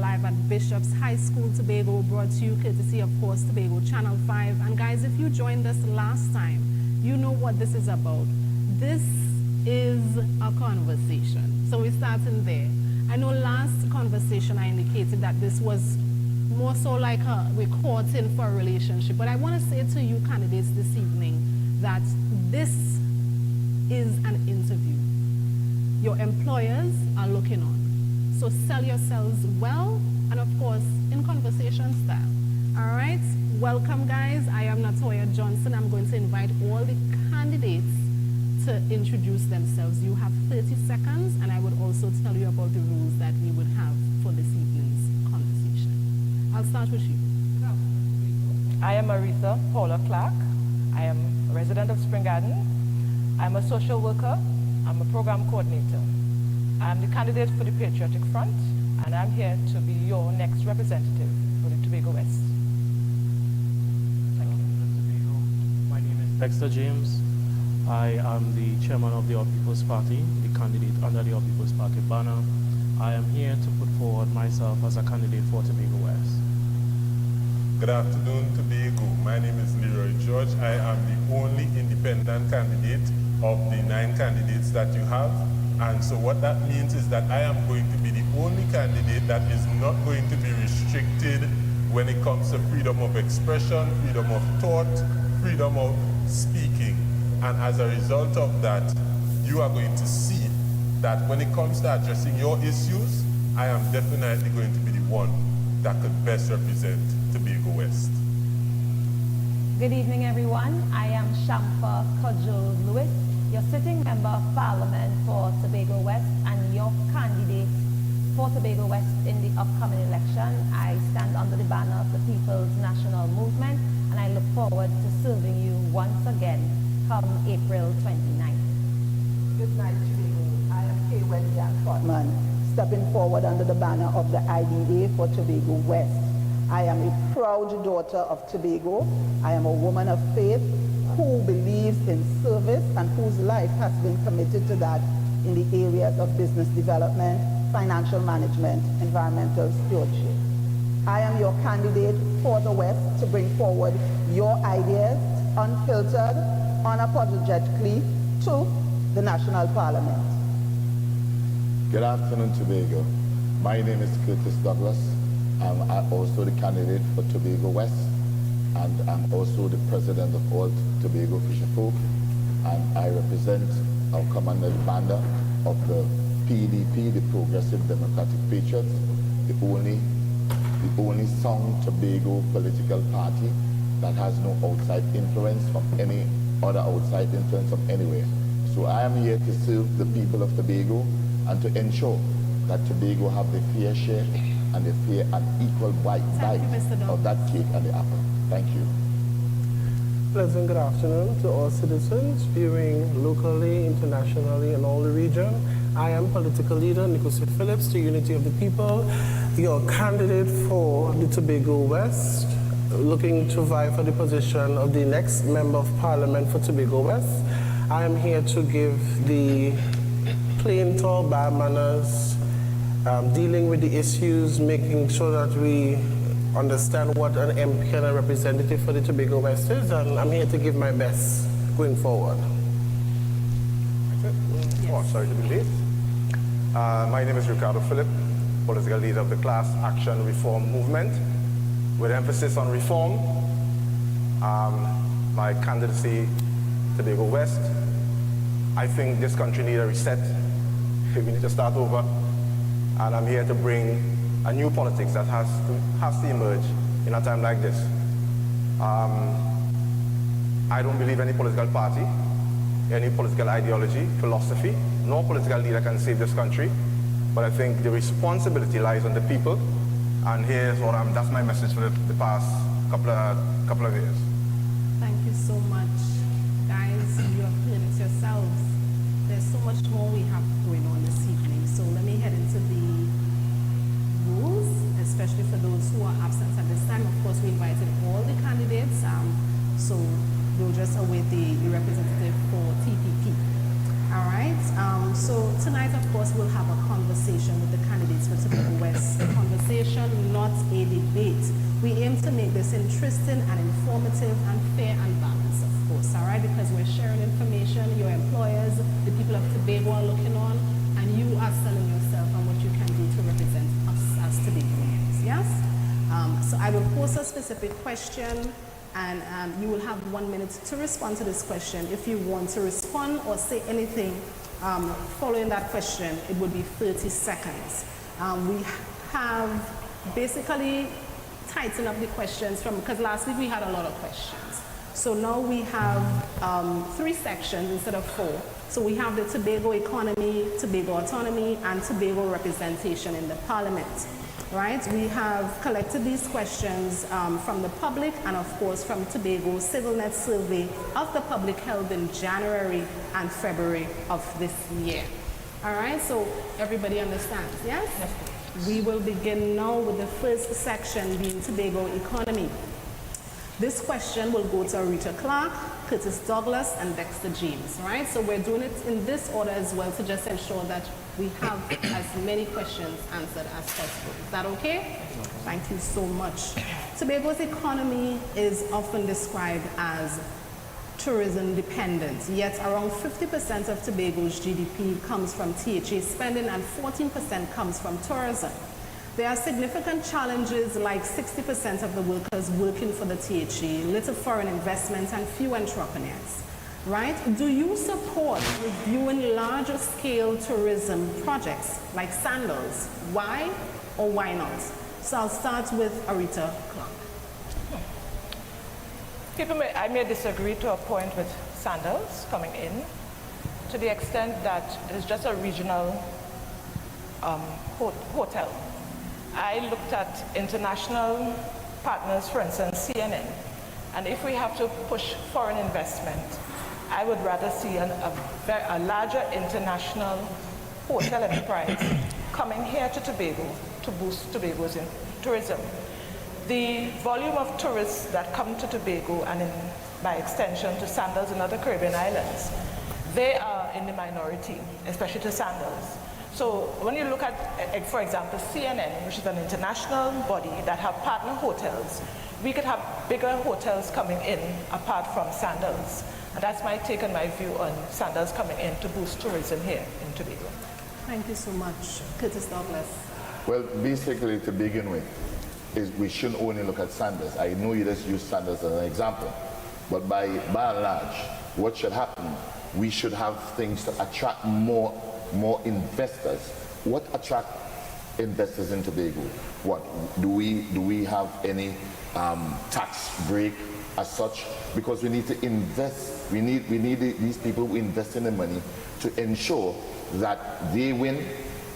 live at Bishop's High School, Tobago, brought to you courtesy, of course, Tobago Channel 5. And guys, if you joined us last time, you know what this is about. This is a conversation. So we're starting there. I know last conversation I indicated that this was more so like we're courting for a relationship. But I want to say to you candidates this evening that this is an interview. Your employers are looking on. So sell yourselves well and, of course, in conversation style. All right? Welcome, guys. I am Natoya Johnson. I'm going to invite all the candidates to introduce themselves. You have 30 seconds, and I would also tell you about the rules that we would have for this evening's conversation. I'll start with you. I am Aretha Clarke. I am a resident of Spring Garden. I'm a social worker. I'm a program coordinator. I'm the candidate for the Patriotic Front, and I'm here to be your next representative for the Tobago West. Thank you. My name is Dexter James. I am the chairman of the All People's Party, the candidate under the All People's Party banner. I am here to put forward myself as a candidate for Tobago West. Good afternoon, Tobago. My name is Leroy George. I am the only independent candidate of the 9 candidates that you have. And so what that means is that I am going to be the only candidate that is not going to be restricted when it comes to freedom of expression, freedom of thought, freedom of speaking. And as a result of that, you are going to see that when it comes to addressing your issues, I am definitely going to be the one that could best represent Tobago West. Good evening, everyone. I am Shamfa Cudjoe-Lewis, your sitting member of Parliament for Tobago West and your candidate for Tobago West in the upcoming election. I stand under the banner of the People's National Movement, and I look forward to serving you once again come April 29th. Good night, Tobago. I am Kaye and Trotman, stepping forward under the banner of the IDA for Tobago West. I am a proud daughter of Tobago. I am a woman of faith who believes in service and whose life has been committed to that in the areas of business development, financial management, environmental stewardship. I am your candidate for the West to bring forward your ideas, unfiltered, unapologetically, to the National Parliament. Good afternoon, Tobago. My name is Curtis Douglas. I'm also the candidate for Tobago West, and I'm also the president of all Tobago Fisherfolk, and I represent our commander banner of the PDP, the Progressive Democratic Patriots, the only sound Tobago political party that has no outside influence from any other outside influence from anywhere. So I am here to serve the people of Tobago and to ensure that Tobago have the fair share and the fair and equal bite of that cake and the apple. Thank you. Pleasant good afternoon to all citizens viewing locally, internationally, and all the region. I am political leader Nickocy Phillips, the Unity of the People, your candidate for the Tobago West, looking to vie for the position of the next Member of Parliament for Tobago West. I am here to give the plain, tall, bad manners, dealing with the issues, making sure that we understand what an MP and a representative for the Tobago West is, and I'm here to give my best going forward. That's it? Yes. Oh, sorry to be late. My name is Ricardo Phillip, political leader of the Class Action Reform Movement, with emphasis on reform. My candidacy, Tobago West. I think this country needs a reset. We need to start over. And I'm here to bring a new politics that has to emerge in a time like this. I don't believe any political party, any political ideology, philosophy, no political leader can save this country. But I think the responsibility lies on the people. And here's what that's my message for the past couple of years. Thank you so much. Guys, you have heard it yourselves. There's so much more we have going on this evening. So let me head into the rules, especially for those who are absent at this time. Of course, we invited all the candidates, so we'll just await the representative for TPP. All right. So tonight, of course, we'll have a conversation with the candidates for Tobago West. The conversation conversation, not a debate. We aim to make this interesting and informative and fair and balanced, of course, all right? Because we're sharing information, your employers, the people of Tobago are looking on, and you are selling yourself and what you can do to represent us as Tobagoans, yes? So I will pose a specific question, and you will have 1 minute to respond to this question. If you want to respond or say anything following that question, it would be 30 seconds. We have basically tightened up the questions because last week we had a lot of questions. So now we have 3 sections instead of 4. So we have the Tobago economy, Tobago autonomy, and Tobago representation in the Parliament. Right? We have collected these questions from the public and of course from Tobago CivilNET survey of the public held in January and February of this year. All right, so everybody understands, yes? Yes. We will begin now with the first section being Tobago economy. This question will go to Aretha Clarke, Curtis Douglas, and Dexter James, right? So we're doing it in this order as well to just ensure that we have as many questions answered as possible. Is that okay? Thank you so much. Tobago's economy is often described as tourism dependent, yet around 50% of Tobago's GDP comes from THA spending and 14% comes from tourism. There are significant challenges like 60% of the workers working for the THA, little foreign investment, and few entrepreneurs. Right? Do you support reviewing larger scale tourism projects like sandals? Why or why not? So I'll start with Aretha Clarke. I may disagree to a point with sandals coming in to the extent that it's just a regional hotel. I looked at international partners, for instance, CNN, and if we have to push foreign investment, I would rather see a larger international hotel enterprise coming here to Tobago to boost Tobago's tourism. The volume of tourists that come to Tobago and by extension to Sandals and other Caribbean islands, they are in the minority, especially to Sandals. So when you look at, for example, CNN, which is an international body that have partner hotels, we could have bigger hotels coming in apart from Sandals. And that's my take and my view on Sandals coming in to boost tourism here in Tobago. Thank you so much. Curtis Douglas. Well, basically, to begin with, is we shouldn't only look at Sandals. I know you just use Sandals as an example, but by and large, what should happen? We should have things to attract more investors. What attract investors in Tobago? What do we have any tax break as such? Because we need to invest. We need these people who invest in the money to ensure that they win,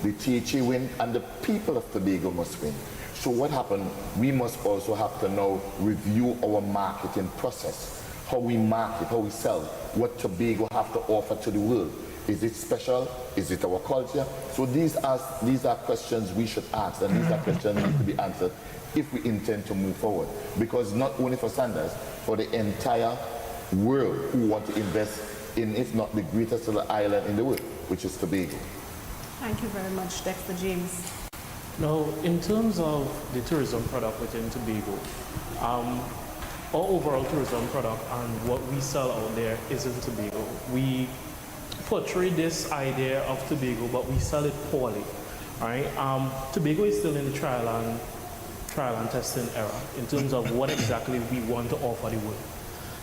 the THA win, and the people of Tobago must win. So what happened? We must also have to now review our marketing process, how we market, how we sell, what Tobago have to offer to the world. Is it special? Is it our culture? So these are questions we should ask, and these are questions that need to be answered if we intend to move forward. Because not only for Sanders, for the entire world who want to invest in, if not the greatest island in the world, which is Tobago. Thank you very much, Dexter James. Now, in terms of the tourism product within Tobago, our overall tourism product and what we sell out there is in Tobago. We portray this idea of Tobago, but we sell it poorly. All right? Tobago is still in the trial and testing era in terms of what exactly we want to offer the world.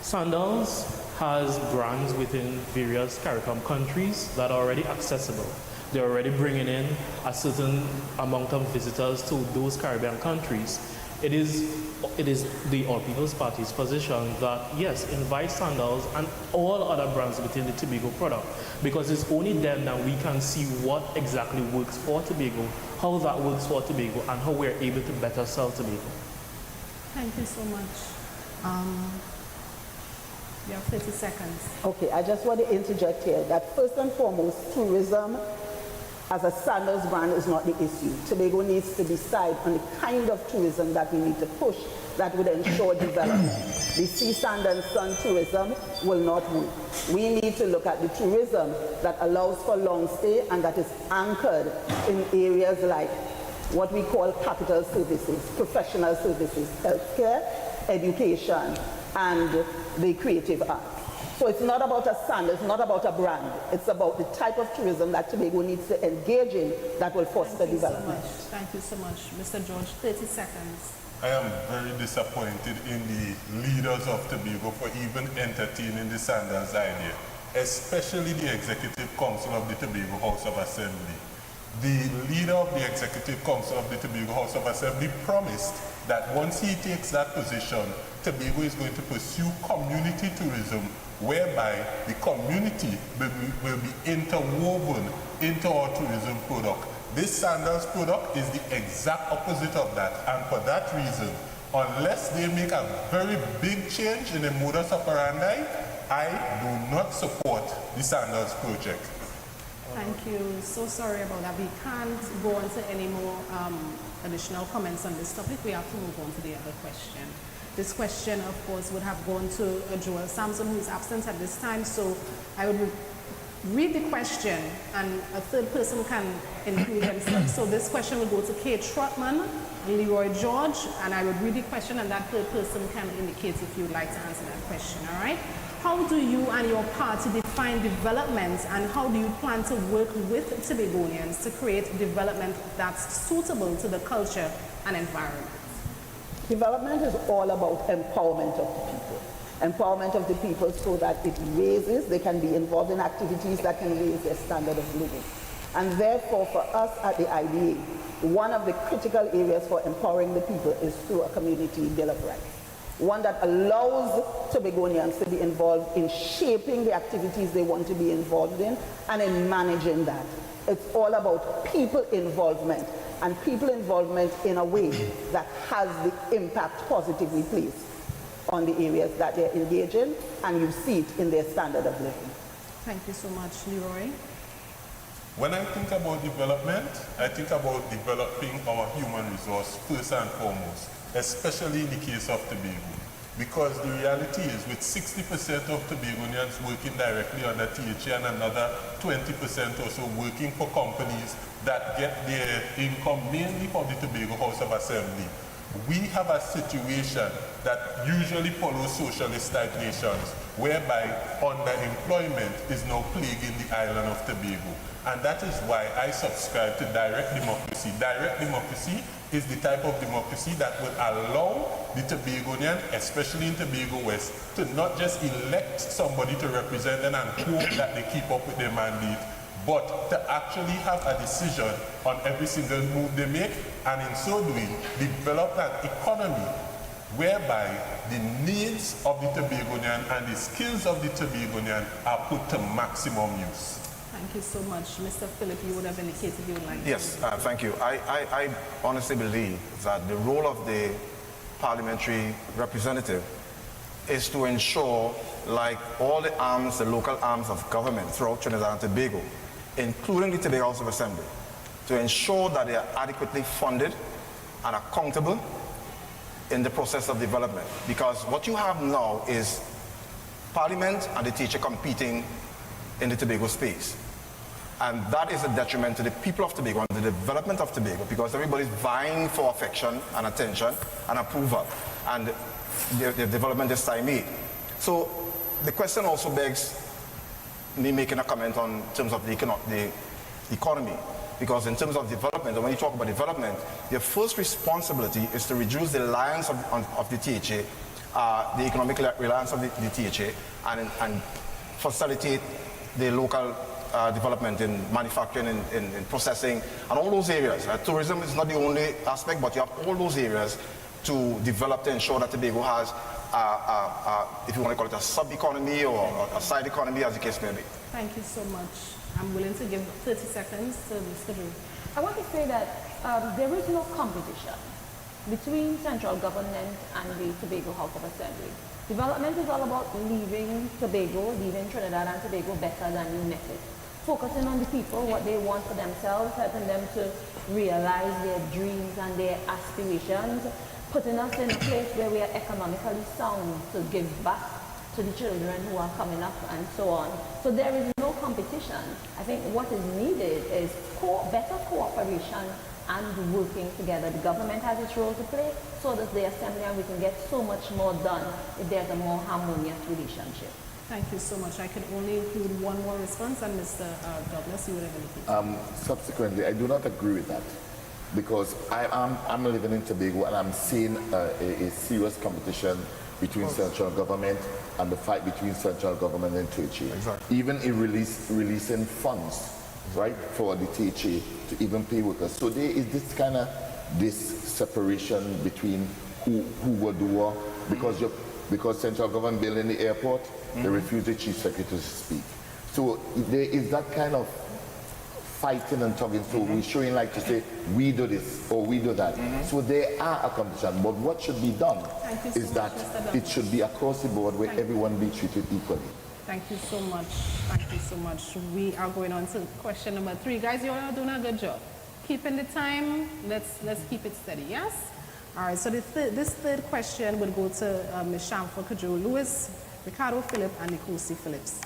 Sandals has brands within various CARICOM countries that are already accessible. They're already bringing in a certain amount of visitors to those Caribbean countries. It is the All People's Party's position that, yes, invite Sandals and all other brands within the Tobago product, because it's only then that we can see what exactly works for Tobago, how that works for Tobago, and how we're able to better sell Tobago. Thank you so much. You have 30 seconds. Okay, I just want to interject here that first and foremost, tourism as a Sandals brand is not the issue. Tobago needs to decide on the kind of tourism that we need to push that would ensure development. The sea, sand and sun tourism will not work. We need to look at the tourism that allows for long stay and that is anchored in areas like what we call capital services, professional services, healthcare, education, and the creative arts. So it's not about a standard, it's not about a brand. It's about the type of tourism that Tobago needs to engage in that will foster development. Thank you so much. Mr. George, 30 seconds. I am very disappointed in the leaders of Tobago for even entertaining the Sandals idea, especially the Executive Council of the Tobago House of Assembly. The leader of the Executive Council of the Tobago House of Assembly promised that once he takes that position, Tobago is going to pursue community tourism, whereby the community will be interwoven into our tourism product. This Sandals product is the exact opposite of that, and for that reason, unless they make a very big change in the modus operandi, I do not support the Sandals project. Thank you. So sorry about that. We can't go on to any more additional comments on this topic. We have to move on to the other question. This question, of course, would have gone to Joel Sampson, who is absent at this time. So I would read the question, and a third person can include themselves. So this question will go to Kaye Trotman, Leroy George, and I would read the question, and that third person can indicate if you'd like to answer that question, all right? How do you and your party define development, and how do you plan to work with Tobagonians to create development that's suitable to the culture and environment? Development is all about empowerment of the people. Empowerment of the people so that it raises, they can be involved in activities that can raise their standard of living. And therefore, for us at the IDA, one of the critical areas for empowering the people is through a community bill of rights. One that allows Tobagonians to be involved in shaping the activities they want to be involved in and in managing that. It's all about people involvement, and people involvement in a way that has the impact positively placed on the areas that they're engaged in, and you see it in their standard of living. Thank you so much, Leroy. When I think about development, I think about developing our human resource first and foremost, especially in the case of Tobago. Because the reality is, with 60% of Tobagonians working directly under THA and another 20% or so working for companies that get their income mainly from the Tobago House of Assembly, we have a situation that usually follows socialist-type nations, whereby underemployment is now plaguing the island of Tobago. And that is why I subscribe to direct democracy. Direct democracy is the type of democracy that will allow the Tobagonian, especially in Tobago West, to not just elect somebody to represent them and hope that they keep up with their mandate, but to actually have a decision on every single move they make, and in so doing, develop an economy whereby the needs of the Tobagonian and the skills of the Tobagonian are put to maximum use. Thank you so much. Mr. Phillip, you would have indicated you would like to. Yes, thank you. I honestly believe that the role of the parliamentary representative is to ensure, like all the arms, the local arms of government throughout Trinidad and Tobago, including the Tobago House of Assembly, to ensure that they are adequately funded and accountable in the process of development. Because what you have now is Parliament and the teacher competing in the Tobago space. And that is a detriment to the people of Tobago and the development of Tobago, because everybody's vying for affection and attention and approval, and the development is stymied. So the question also begs me making a comment on terms of the economy, because in terms of development, and when you talk about development, your first responsibility is to reduce the reliance of the THA, the economic reliance of the THA, and facilitate the local development in manufacturing, in processing, and all those areas. Tourism is not the only aspect, but you have all those areas to develop to ensure that Tobago has, if you want to call it a sub-economy or a side economy, as the case may be. Thank you so much. I'm willing to give 30 seconds to Mr. Drew. I want to say that there is no competition between central government and the Tobago House of Assembly. Development is all about leaving Tobago, leaving Trinidad and Tobago better than you met it. Focusing on the people, what they want for themselves, helping them to realize their dreams and their aspirations, putting us in a place where we are economically sound to give back to the children who are coming up and so on. So there is no competition. I think what is needed is better cooperation and working together. The government has its role to play, so does the Assembly, and we can get so much more done if there's a more harmonious relationship. Thank you so much. I can only include one more response, and Mr. Douglas, you would have anything. Subsequently, I do not agree with that, because I'm living in Tobago and I'm seeing a serious competition between central government and the fight between central government and THA. Exactly. Even in releasing funds, right, for the THA to even pay workers. So there is this kind of separation between who will do what, because central government building the airport, they refuse the chief secretary to speak. So there is that kind of fighting and talking. So we're showing like to say, we do this or we do that. So there are a competition. But what should be done is that it should be across the board where everyone be treated equally. Thank you so much. Thank you so much. We are going on to question number 3. Guys, you're doing a good job. Keeping the time, let's keep it steady, yes? All right, so this third question would go to Ms. Shamfa, Cudjoe-Lewis, Ricardo, Phillip, and Nickocy Phillips.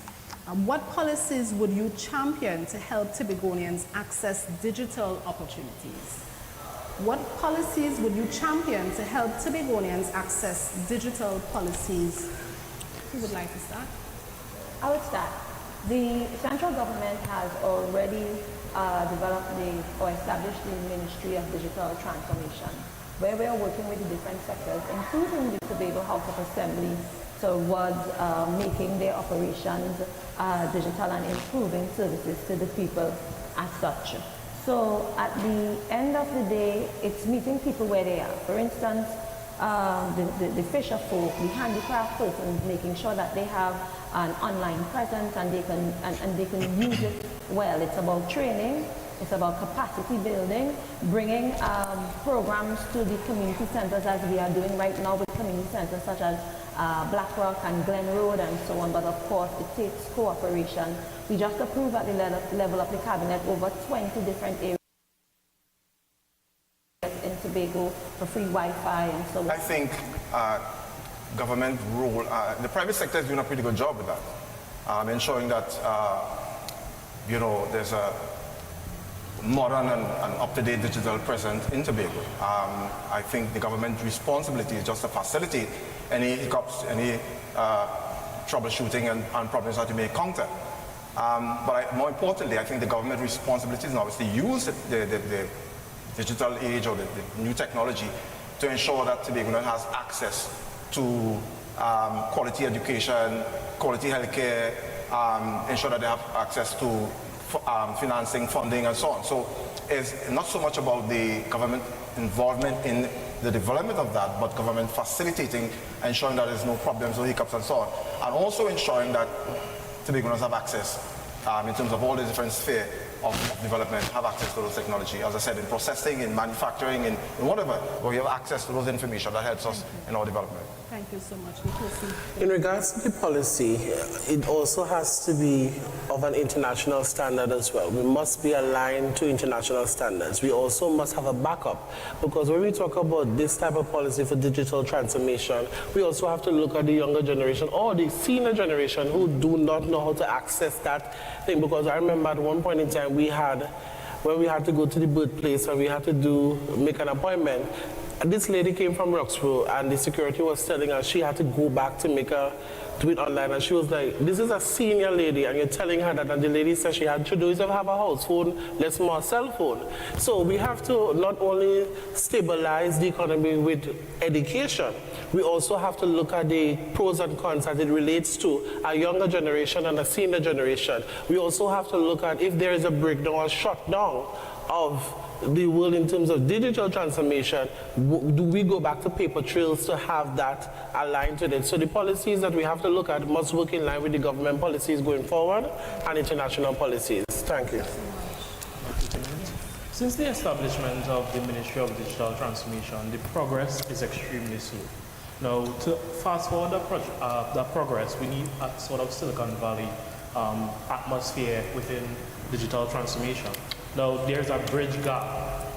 What policies would you champion to help Tobagonians access digital opportunities? What policies would you champion to help Tobagonians access digital policies? Who would like to start? I would start. The central government has already developed or established the Ministry of Digital Transformation, where we are working with the different sectors, including the Tobago House of Assembly, towards making their operations digital and improving services to the people as such. So at the end of the day, it's meeting people where they are. For instance, the fisher folk, the handicraft persons, making sure that they have an online presence and they can use it well. It's about training. It's about capacity building, bringing programs to the community centers as we are doing right now with community centers such as Black Rock and Glen Road and so on. But of course, it takes cooperation. We just approved at the level of the cabinet over 20 different areas in Tobago for free Wi-Fi and so on. I think government role, the private sector is doing a pretty good job with that, ensuring that there's a modern and up-to-date digital presence in Tobago. I think the government's responsibility is just to facilitate any hiccups, any troubleshooting and problems that you may encounter. But more importantly, I think the government's responsibility is now to use the digital age or the new technology to ensure that Tobago has access to quality education, quality healthcare, ensure that they have access to financing, funding, and so on. So it's not so much about the government involvement in the development of that, but government facilitating, ensuring that there's no problems, no hiccups, and so on. And also ensuring that Tobagoans have access in terms of all the different spheres of development, have access to those technology. As I said, in processing, in manufacturing, in whatever, where we have access to those information that helps us in our development. Thank you so much, Nickocy. In regards to the policy, it also has to be of an international standard as well. We must be aligned to international standards. We also must have a backup, because when we talk about this type of policy for digital transformation, we also have to look at the younger generation or the senior generation who do not know how to access that thing. Because I remember at one point in time when we had to go to the birthplace and we had to make an appointment. This lady came from Roxborough and the security was telling her she had to go back to do it online, and she was like, this is a senior lady and you're telling her that, and the lady said she had to do is have a house phone, less more cell phone. So we have to not only stabilize the economy with education, we also have to look at the pros and cons as it relates to a younger generation and a senior generation. We also have to look at if there is a breakdown or shutdown of the world in terms of digital transformation, do we go back to paper trails to have that aligned to it? So the policies that we have to look at must work in line with the government policies going forward and international policies. Thank you. Since the establishment of the Ministry of Digital Transformation, the progress is extremely slow. Now, to fast forward that progress, we need a sort of Silicon Valley atmosphere within digital transformation. Now, there's a bridge gap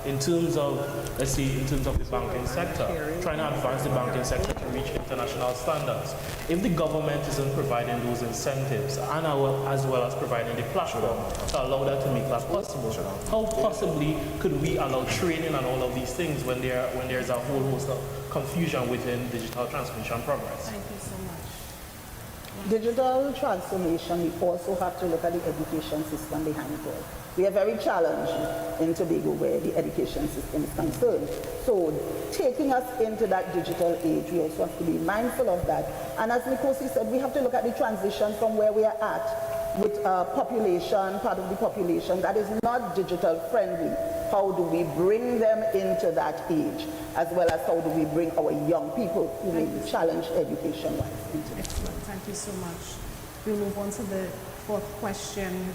in terms of, let's see, in terms of the banking sector, trying to advance the banking sector to reach international standards. If the government isn't providing those incentives and as well as providing the platform to allow that to make that possible, how possibly could we allow training and all of these things when there's a whole host of confusion within digital transformation progress? Thank you so much. Digital transformation, we also have to look at the education system behind it all. We are very challenged in Tobago where the education system is concerned. So taking us into that digital age, we also have to be mindful of that. And as Nickocy said, we have to look at the transition from where we are at with a population, part of the population that is not digital friendly. How do we bring them into that age, as well as how do we bring our young people who may be challenged education-wise into that? Excellent. Thank you so much. We'll move on to the fourth question.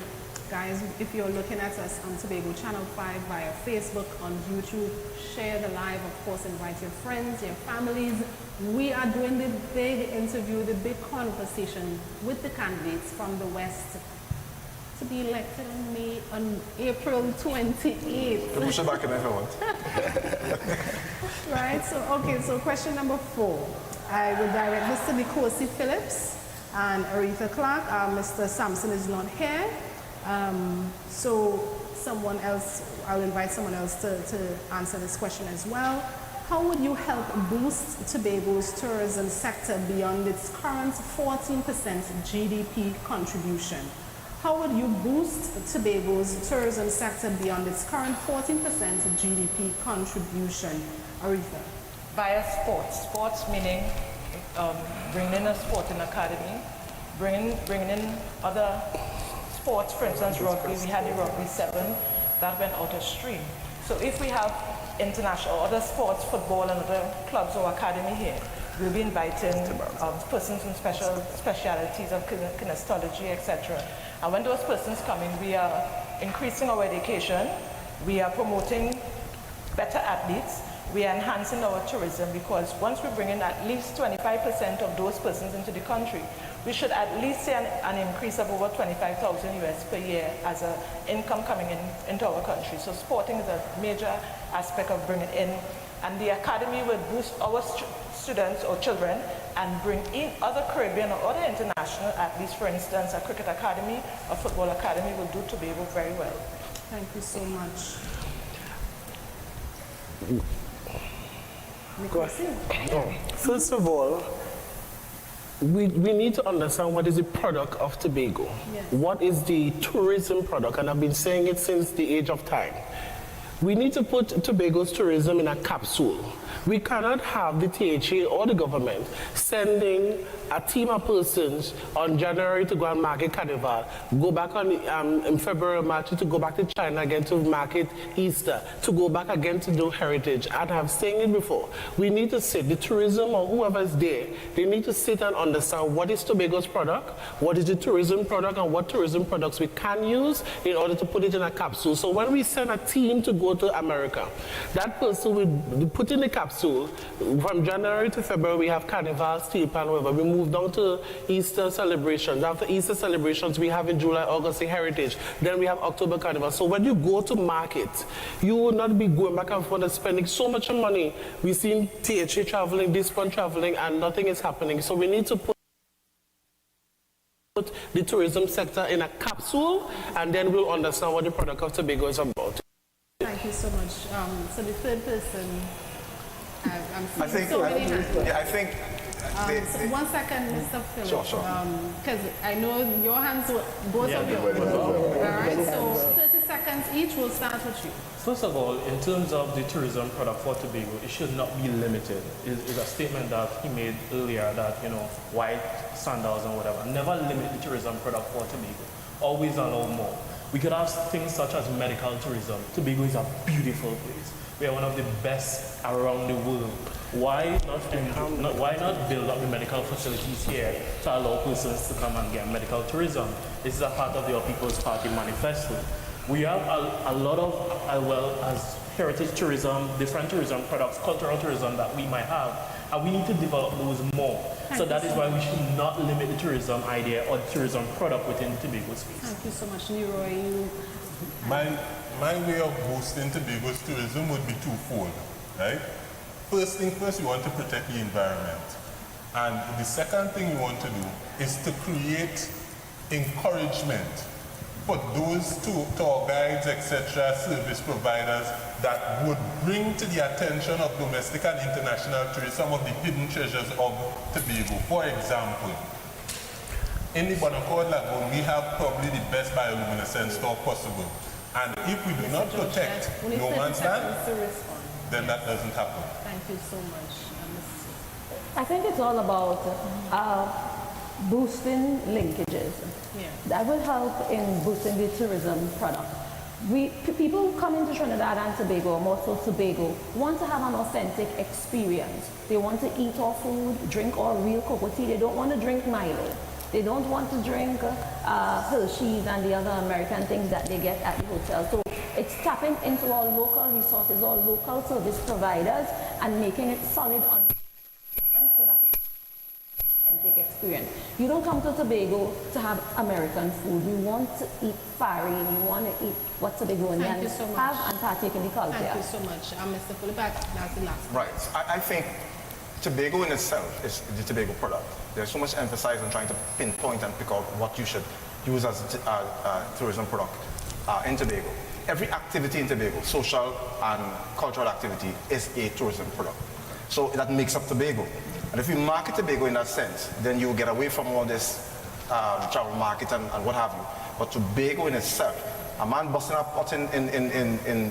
Guys, if you're looking at us on Tobago Channel 5 via Facebook, on YouTube, share the live, of course, invite your friends, your families. We are doing the big interview, the big conversation with the candidates from the West to be elected on April 28th. Push it back in if you want. Right, so question number 4. I will direct this to Nickocy Phillips and Aretha Clarke. Mr. Sampson is not here. So someone else, I'll invite someone else to answer this question as well. How would you help boost Tobago's tourism sector beyond its current 14% GDP contribution? How would you boost Tobago's tourism sector beyond its current 14% GDP contribution? Aretha. Via sports. Sports meaning bringing in a sporting academy, bringing in other sports, for instance, rugby. We had the Rugby 7 that went out of stream. So if we have international other sports, football and other clubs or academy here, we'll be inviting persons in specialities of kinesiology, etc. And when those persons come in, we are increasing our education, we are promoting better athletes, we are enhancing our tourism, because once we bring in at least 25% of those persons into the country, we should at least see an increase of over 25,000 US per year as an income coming into our country. So sporting is a major aspect of bringing in, and the academy will boost our students or children and bring in other Caribbean or other international athletes. For instance, a cricket academy, a football academy will do Tobago very well. Thank you so much. First of all, we need to understand what is the product of Tobago. Yes. What is the tourism product? And I've been saying it since the age of time. We need to put Tobago's tourism in a capsule. We cannot have the THA or the government sending a team of persons on January to go and market Carnival, go back on in February, March to go back to China again to market Easter, to go back again to do heritage. And I've seen it before. We need to sit, the tourism or whoever is there, they need to sit and understand what is Tobago's product, what is the tourism product, and what tourism products we can use in order to put it in a capsule. So when we send a team to go to America, that person will put in the capsule. From January to February, we have Carnival, Steel Pan, whatever. We move down to Easter celebrations. After Easter celebrations, we have in July, August, the Heritage. Then we have October Carnival. So when you go to market, you will not be going back and forth and spending so much money. We've seen THA traveling, this one traveling, and nothing is happening. So we need to put the tourism sector in a capsule, and then we'll understand what the product of Tobago is about. Thank you so much. So the third person, I'm seeing I think, so many hands. yeah, I think. So 1 second, Mr. Phillip. Sure. Because I know your hands were both of yours. All right, so 30 seconds each. We'll start with you. First of all, in terms of the tourism product for Tobago, it should not be limited. It's a statement that he made earlier that, white sandals and whatever. Never limit the tourism product for Tobago. Always allow more. We could have things such as medical tourism. Tobago is a beautiful place. We are one of the best around the world. Why not build up the medical facilities here to allow persons to come and get medical tourism? This is a part of the People's Party manifesto. We have a lot of, as well as heritage tourism, different tourism products, cultural tourism that we might have, and we need to develop those more. So that is why we should not limit the tourism idea or the tourism product within Tobago space. Thank you so much, Leroy. My way of boosting Tobago's tourism would be twofold, right? First thing first, we want to protect the environment. And the second thing we want to do is to create encouragement for those tour guides, etc., service providers that would bring to the attention of domestic and international tourists some of the hidden treasures of Tobago. For example, in the Bonacord Lagoon, we have probably the best bioluminescence store possible. And if we do not protect no man's land, then that doesn't happen. Thank you so much. I think it's all about boosting linkages. Yeah. That will help in boosting the tourism product. People who come into Trinidad and Tobago, more so Tobago, want to have an authentic experience. They want to eat our food, drink our real cocoa tea. They don't want to drink Milo. They don't want to drink Hershey's and the other American things that they get at the hotel. So it's tapping into our local resources, our local service providers, and making it solid on so that it's an authentic experience. You don't come to Tobago to have American food. You want to eat fari, and you want to eat what Tobagoans so have and partake in the culture. Thank you so much. Mr. Phillip, that's the last one. Right. I think Tobago in itself is the Tobago product. There's so much emphasis on trying to pinpoint and pick out what you should use as a tourism product in Tobago. Every activity in Tobago, social and cultural activity, is a tourism product. So that makes up Tobago. And if you market Tobago in that sense, then you get away from all this travel market and what have you. But Tobago in itself, a man busting up pot in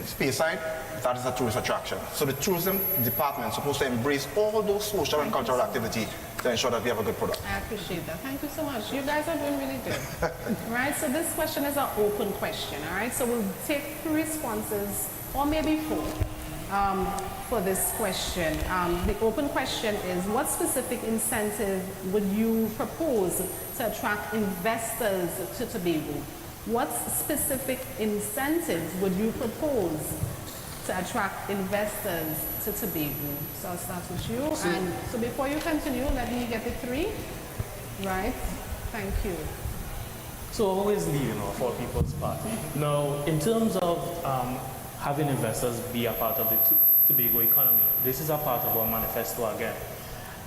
Speyside, that is a tourist attraction. So the tourism department is supposed to embrace all those social and cultural activity to ensure that we have a good product. I appreciate that. Thank you so much. You guys are doing really good. Right, so this question is an open question, all right? So we'll take 3 responses, or maybe 4, for this question. The open question is, what specific incentive would you propose to attract investors to Tobago? What specific incentives would you propose to attract investors to Tobago? So I'll start with you. And so before you continue, let me get the 3. Right? Thank you. So always leading off for People's Party. Now, in terms of having investors be a part of the Tobago economy, this is a part of our manifesto again.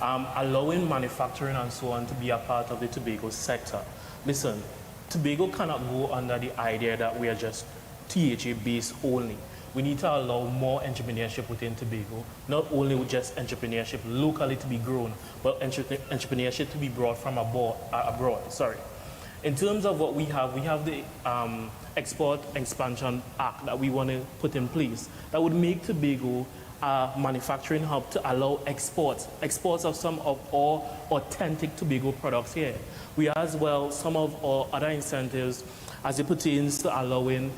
Allowing manufacturing and so on to be a part of the Tobago sector. Listen, Tobago cannot go under the idea that we are just THA based only. We need to allow more entrepreneurship within Tobago, not only with just entrepreneurship locally to be grown, but entrepreneurship to be brought from abroad. Sorry. In terms of what we have the Export Expansion Act that we want to put in place that would make Tobago a manufacturing hub to allow exports of some of our authentic Tobago products here. We as well some of our other incentives as it pertains to allowing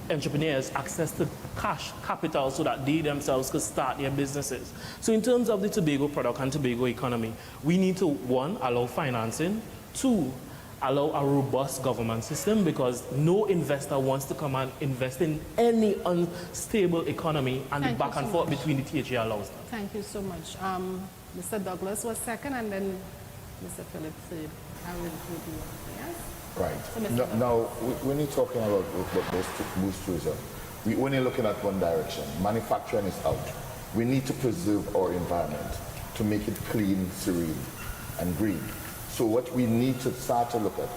entrepreneurs access to cash capital so that they themselves could start their businesses. So in terms of the Tobago product and Tobago economy, we need to, 1, allow financing, 2, allow a robust government system, because no investor wants to come and invest in any unstable economy, and the back and forth between the THA allows that. Thank you so much. Mr. Douglas was second, and then Mr. Phillip third. I will include you. Yes? Right. So now, when you're talking about boost tourism, we're only looking at one direction. Manufacturing is out. We need to preserve our environment to make it clean, serene, and green. So what we need to start to look at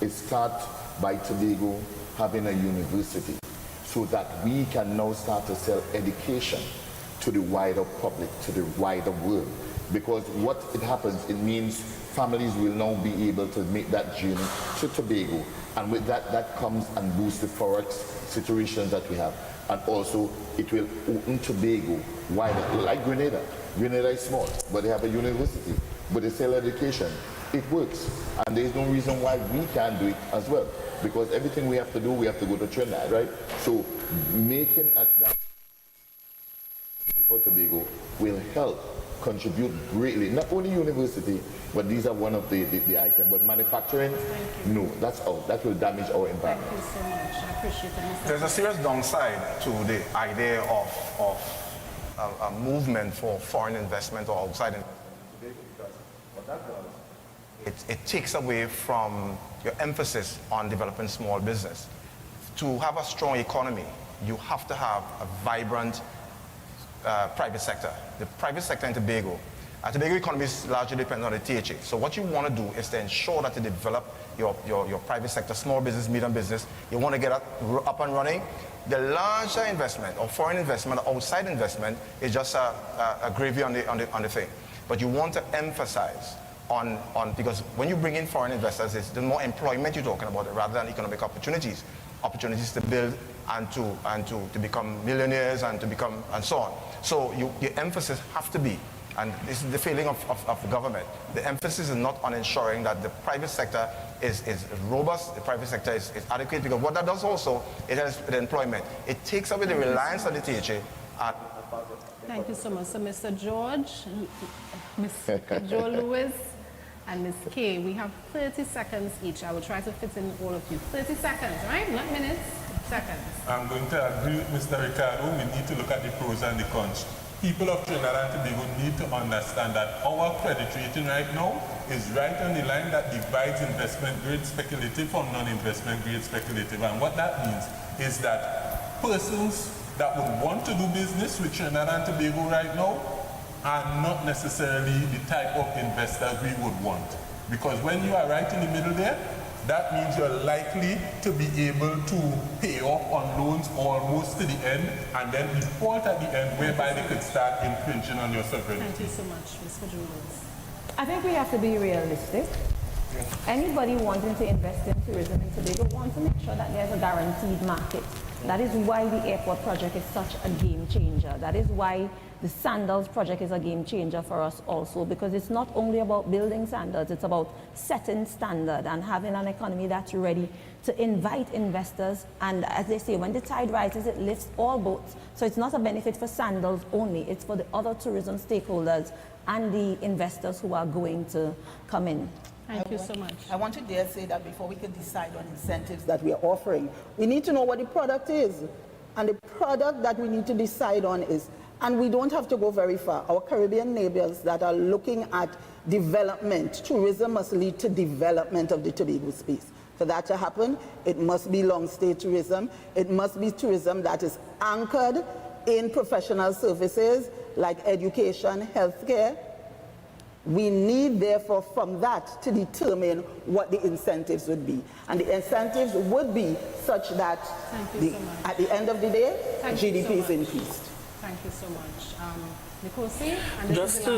is start by Tobago having a university so that we can now start to sell education to the wider public, to the wider world. Because what it happens, it means families will now be able to make that journey to Tobago. And with that, that comes and boosts the forex situations that we have. And also, it will open Tobago wider, like Grenada. Grenada is small, but they have a university, but they sell education. It works, and there's no reason why we can't do it as well, because everything we have to do, we have to go to Trinidad, right? So making that for Tobago will help contribute greatly, not only university, but these are one of the items, but manufacturing, no, that's out. That will damage our environment. Thank you so much. I appreciate it. There's a serious downside to the idea of a movement for foreign investment or outside investment in Tobago, because what that does, it takes away from your emphasis on developing small business. to have a strong economy, you have to have a vibrant private sector. The private sector in Tobago, Tobago economy is largely dependent on the THA. So what you want to do is to ensure that you develop your private sector, small business, medium business. You want to get up and running. The larger investment or foreign investment or outside investment is just a gravy on the thing. But you want to emphasize on because when you bring in foreign investors, it's the more employment you're talking about rather than economic opportunities to build and to become millionaires and so on. So your emphasis have to be, and this is the failing of the government, the emphasis is not on ensuring that the private sector is robust, the private sector is adequate, because what that does also, it has the employment. It takes away the reliance on the THA. Thank you so much. So Mr. George, Ms. Cudjoe-Lewis, and Ms. Kaye, we have 30 seconds each. I will try to fit in all of you. 30 seconds, right? Not minutes, seconds. I'm going to agree with Mr. Ricardo. We need to look at the pros and the cons. People of Trinidad and Tobago need to understand that our credit rating right now is right on the line that divides investment grade speculative from non-investment grade speculative. And what that means is that persons that would want to do business with Trinidad and Tobago right now are not necessarily the type of investors we would want. Because when you are right in the middle there, that means you're likely to be able to pay off on loans almost to the end and then default at the end, whereby they could start infringing on your sovereignty. Thank you so much, Ms. Cudjoe-Lewis. I think we have to be realistic. Anybody wanting to invest in tourism in Tobago wants to make sure that there's a guaranteed market. That is why the airport project is such a game changer. That is why the Sandals project is a game changer for us also, because it's not only about building standards, it's about setting standard and having an economy that's ready to invite investors. And as they say, when the tide rises, it lifts all boats. So it's not a benefit for Sandals only, it's for the other tourism stakeholders and the investors who are going to come in. Thank you so much. I want to dare say that before we can decide on incentives that we are offering, we need to know what the product is. And the product that we need to decide on is, and we don't have to go very far, our Caribbean neighbors that are looking at development, tourism must lead to development of the Tobago space. For that to happen, it must be long-stay tourism. It must be tourism that is anchored in professional services like education, healthcare. We need, therefore, from that to determine what the incentives would be. And the incentives would be such that at the end of the day, GDP is increased. Thank you so much. Nickocy?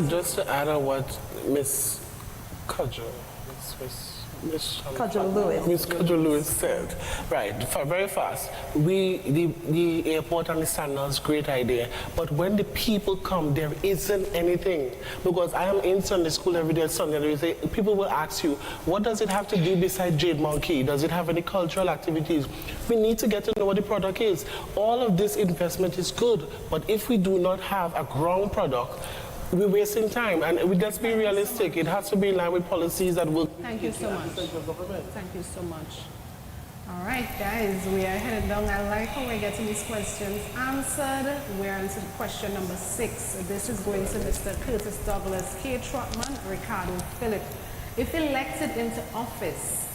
Just to add on what Ms. Cudjoe-Lewis said, right, very fast. The airport and the standards, great idea, but when the people come, there isn't anything. Because I am in Sunday school every day, Sunday, and people will ask you, what does it have to do besides Jade Monkey? Does it have any cultural activities? We need to get to know what the product is. All of this investment is good, but if we do not have a ground product, we're wasting time, and let's be realistic. It has to be in line with policies that will... Thank you so much. Thank you so much. All right, guys, we are headed down. I like how we're getting these questions answered. We're on to question number 6. This is going to Mr. Curtis Douglas, Kaye Trotman, Ricardo, Phillip. If elected into office,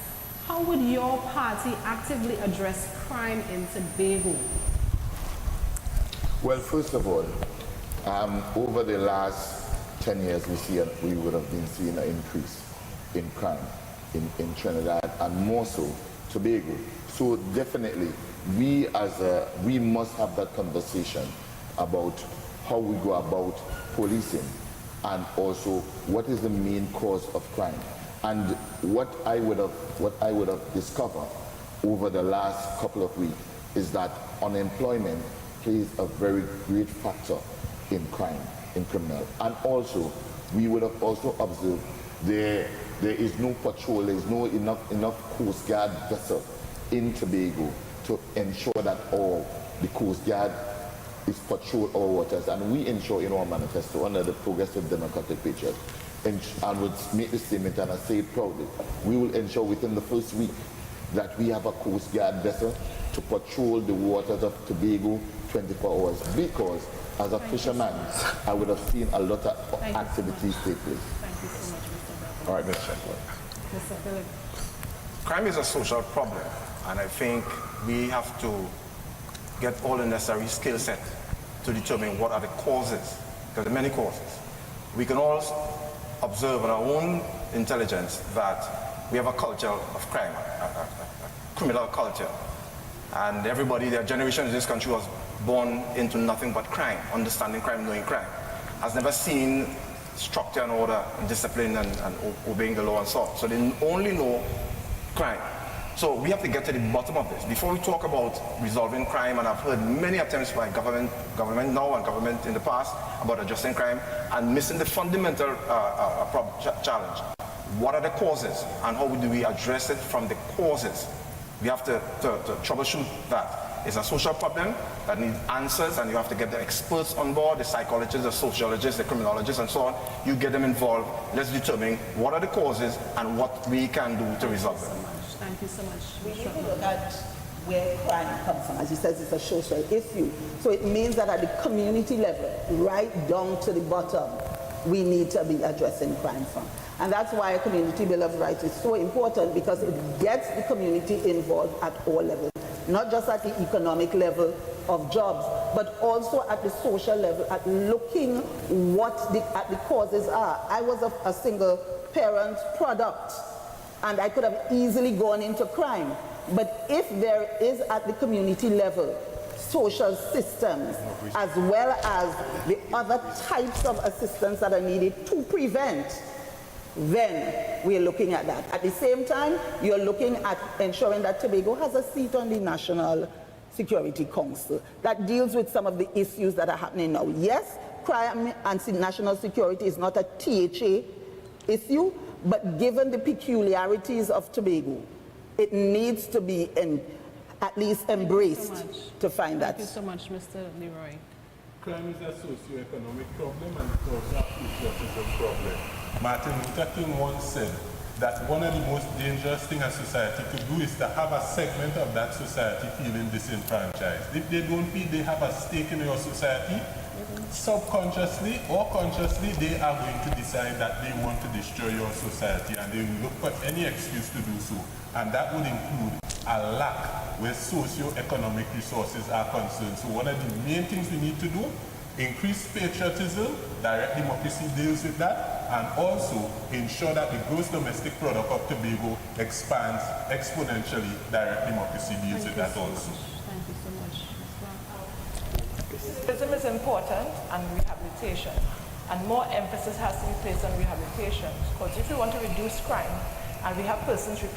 how would your party actively address crime in Tobago? Well, first of all, over the last 10 years, we would have been seeing an increase in crime in Trinidad, and more so Tobago. So definitely, we must have that conversation about how we go about policing, and also what is the main cause of crime. And what I would have discovered over the last couple of weeks is that unemployment plays a very great factor in crime, in criminal. And also, we would have also observed there is no patrol, there is no enough Coast Guard vessel in Tobago to ensure that the Coast Guard is patrol our waters. And we ensure in our manifesto under the Progressive Democratic Patriots, and would make the statement, and I say it proudly, we will ensure within the first week that we have a Coast Guard vessel to patrol the waters of Tobago 24 hours, because as a fisherman, I would have seen a lot of activities take place. Thank you so much, Mr. Douglas. All right, Mr. Mr. Phillip. Crime is a social problem, and I think we have to get all the necessary skill set to determine what are the causes, because there are many causes. We can all observe in our own intelligence that we have a culture of crime, a criminal culture. And everybody, their generation in this country was born into nothing but crime, understanding crime, knowing crime. Has never seen structure and order and discipline and obeying the law and so on. So they only know crime. So we have to get to the bottom of this. Before we talk about resolving crime, and I've heard many attempts by government now and government in the past about addressing crime and missing the fundamental challenge. What are the causes and how do we address it from the causes? We have to troubleshoot that. It's a social problem that needs answers, and you have to get the experts on board, the psychologists, the sociologists, the criminologists, and so on. You get them involved. Let's determine what are the causes and what we can do to resolve them. Thank you so much. We need to look at where crime comes from. As he says, it's a social issue. So it means that at the community level, right down to the bottom, we need to be addressing crime from. And that's why a community bill of rights is so important, because it gets the community involved at all levels. Not just at the economic level of jobs, but also at the social level, at looking what the causes are. I was a single parent product, and I could have easily gone into crime. But if there is at the community level social systems, as well as the other types of assistance that are needed to prevent, then we're looking at that. At the same time, you're looking at ensuring that Tobago has a seat on the National Security Council that deals with some of the issues that are happening now. Yes, crime and national security is not a THA issue, but given the peculiarities of Tobago, it needs to be at least embraced to find that. Thank you so much, Mr. Leroy. Crime is a socio-economic problem and it's also a patriotism problem. Martin Luther King once said that one of the most dangerous things a society could do is to have a segment of that society feeling disenfranchised. If they don't feel they have a stake in your society, subconsciously or consciously, they are going to decide that they want to destroy your society, and they will look for any excuse to do so. And that would include a lack where socio-economic resources are concerned. So one of the main things we need to do, increase patriotism, direct democracy deals with that, and also ensure that the gross domestic product of Tobago expands exponentially. Direct democracy deals with that also. Thank you so much. Civism is important, and rehabilitation. And more emphasis has to be placed on rehabilitation. Because if we want to reduce crime, and we have persons who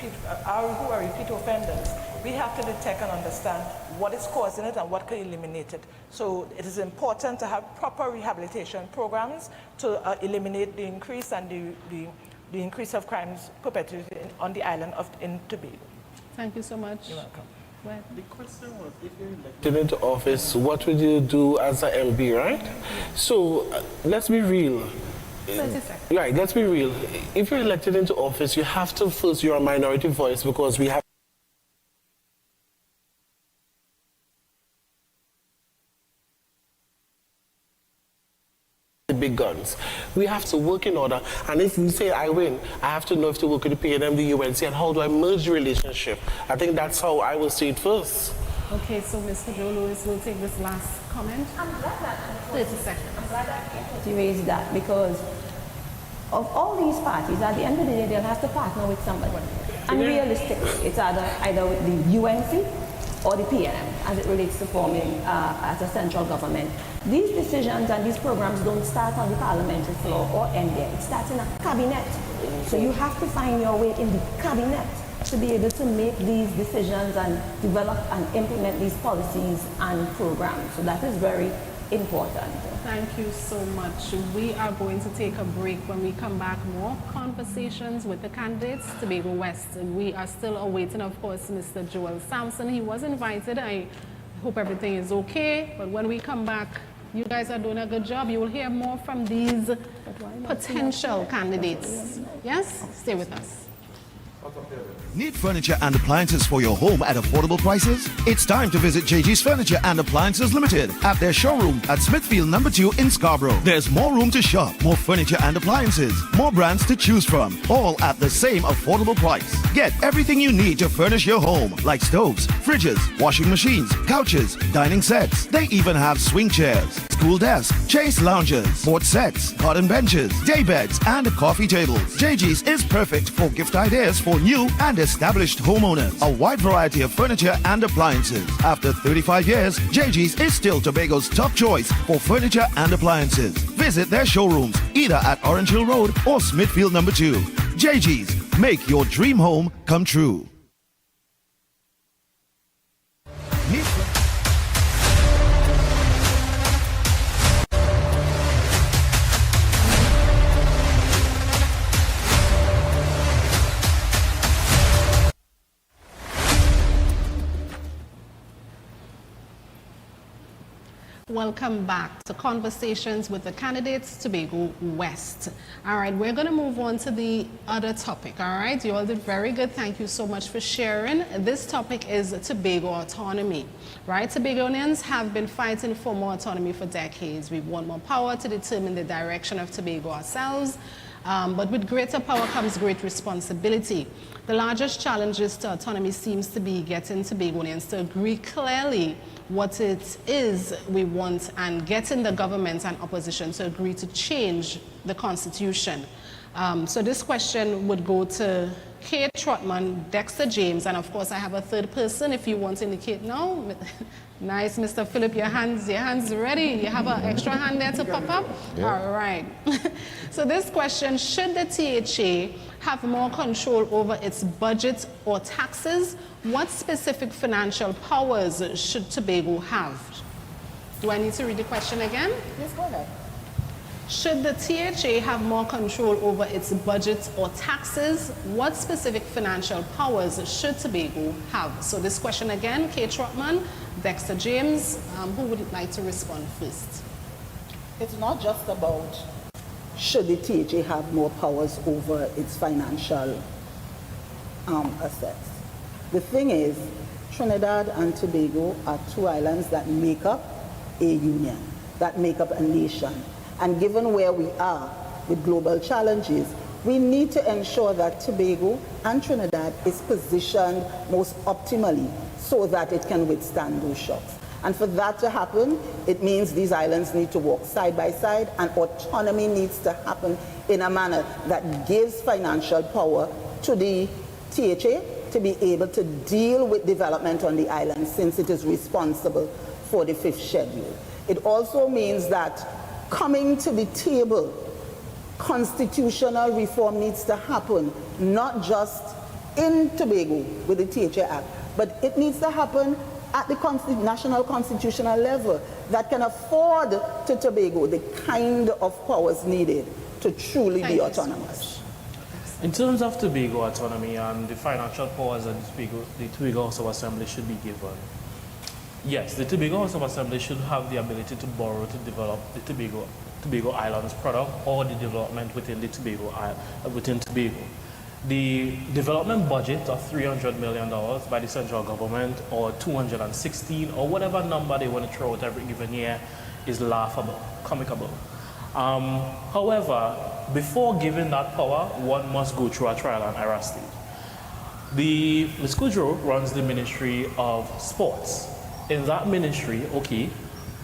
are repeat offenders, we have to detect and understand what is causing it and what can eliminate it. So it is important to have proper rehabilitation programs to eliminate the increase and the increase of crimes perpetrated on the island in Tobago. Thank you so much. You're welcome. Well, The question was, if you're elected into office, what would you do as an MB, right? So let's be real. 30 seconds. Right, let's be real. If you're elected into office, you have to first, you're a minority voice, because we have the big guns. We have to work in order, and if we say I win, I have to know if to work with the PNM, the UNC, and how do I merge the relationship. I think that's how I will see it first. Okay, so Ms. Cudjoe-Lewis will take this last comment. I'm glad that 30 seconds. I'm glad that you raised that, because of all these parties, at the end of the day, they'll have to partner with somebody. And realistically, it's either with the UNC or the PNM, as it relates to forming as a central government. These decisions and these programs don't start on the parliamentary floor or end there. It starts in a cabinet. So you have to find your way in the cabinet to be able to make these decisions and develop and implement these policies and programs. So that is very important. Thank you so much. We are going to take a break. When we come back, more conversations with the candidates, Tobago West. And we are still awaiting, of course, Mr. Joel Sampson. He was invited. I hope everything is okay. But when we come back, you guys are doing a good job. You will hear more from these potential candidates. Yes? Stay with us. Need furniture and appliances for your home at affordable prices? It's time to visit JG's Furniture and Appliances Limited at their showroom at Smithfield No. 2 in Scarborough. There's more room to shop, more furniture and appliances, more brands to choose from, all at the same affordable price. Get everything you need to furnish your home, like stoves, fridges, washing machines, couches, dining sets. They even have swing chairs, school desks, chase lounges, sports sets, garden benches, day beds, and coffee tables. JG's is perfect for gift ideas for new and established homeowners. A wide variety of furniture and appliances. After 35 years, JG's is still Tobago's top choice for furniture and appliances. Visit their showrooms either at Orange Hill Road or Smithfield No. 2. JG's, make your dream home come true. Welcome back to Conversations with the Candidates, Tobago West. All right, we're going to move on to the other topic, all right? You all did very good. Thank you so much for sharing. This topic is Tobago autonomy, right? Tobagonians have been fighting for more autonomy for decades. We want more power to determine the direction of Tobago ourselves. But with greater power comes great responsibility. The largest challenges to autonomy seems to be getting Tobagonians to agree clearly what it is we want and getting the government and opposition to agree to change the Constitution. So this question would go to Kaye, Trotman, Dexter, James, and of course I have a third person if you want to indicate now. Nice, Mr. Phillip, your hands ready. You have an extra hand there to pop up? Yeah. All right. So this question, should the THA have more control over its budget or taxes? What specific financial powers should Tobago have? Do I need to read the question again? Yes, go ahead. Should the THA have more control over its budget or taxes? What specific financial powers should Tobago have? So this question again, Kaye Trotman, Dexter James, who would like to respond first? It's not just about should the THA have more powers over its financial assets. The thing is, Trinidad and Tobago are two islands that make up a union, that make up a nation. And given where we are with global challenges, we need to ensure that Tobago and Trinidad is positioned most optimally so that it can withstand those shocks. And for that to happen, it means these islands need to walk side by side, and autonomy needs to happen in a manner that gives financial power to the THA to be able to deal with development on the island, since it is responsible for the 5th schedule. It also means that coming to the table, constitutional reform needs to happen, not just in Tobago with the THA Act, but it needs to happen at the national constitutional level that can afford to Tobago the kind of powers needed to truly be autonomous. In terms of Tobago autonomy and the financial powers that the Tobago House of Assembly should be given, yes, the Tobago House of Assembly should have the ability to borrow to develop the Tobago Islands product or the development within the Tobago. The development budget of $300 million by the central government, or 216, or whatever number they want to throw out every given year, is laughable, comicable. However, before giving that power, one must go through a trial and error stage. Ms. Cudjoe runs the Ministry of Sports. In that ministry, okay,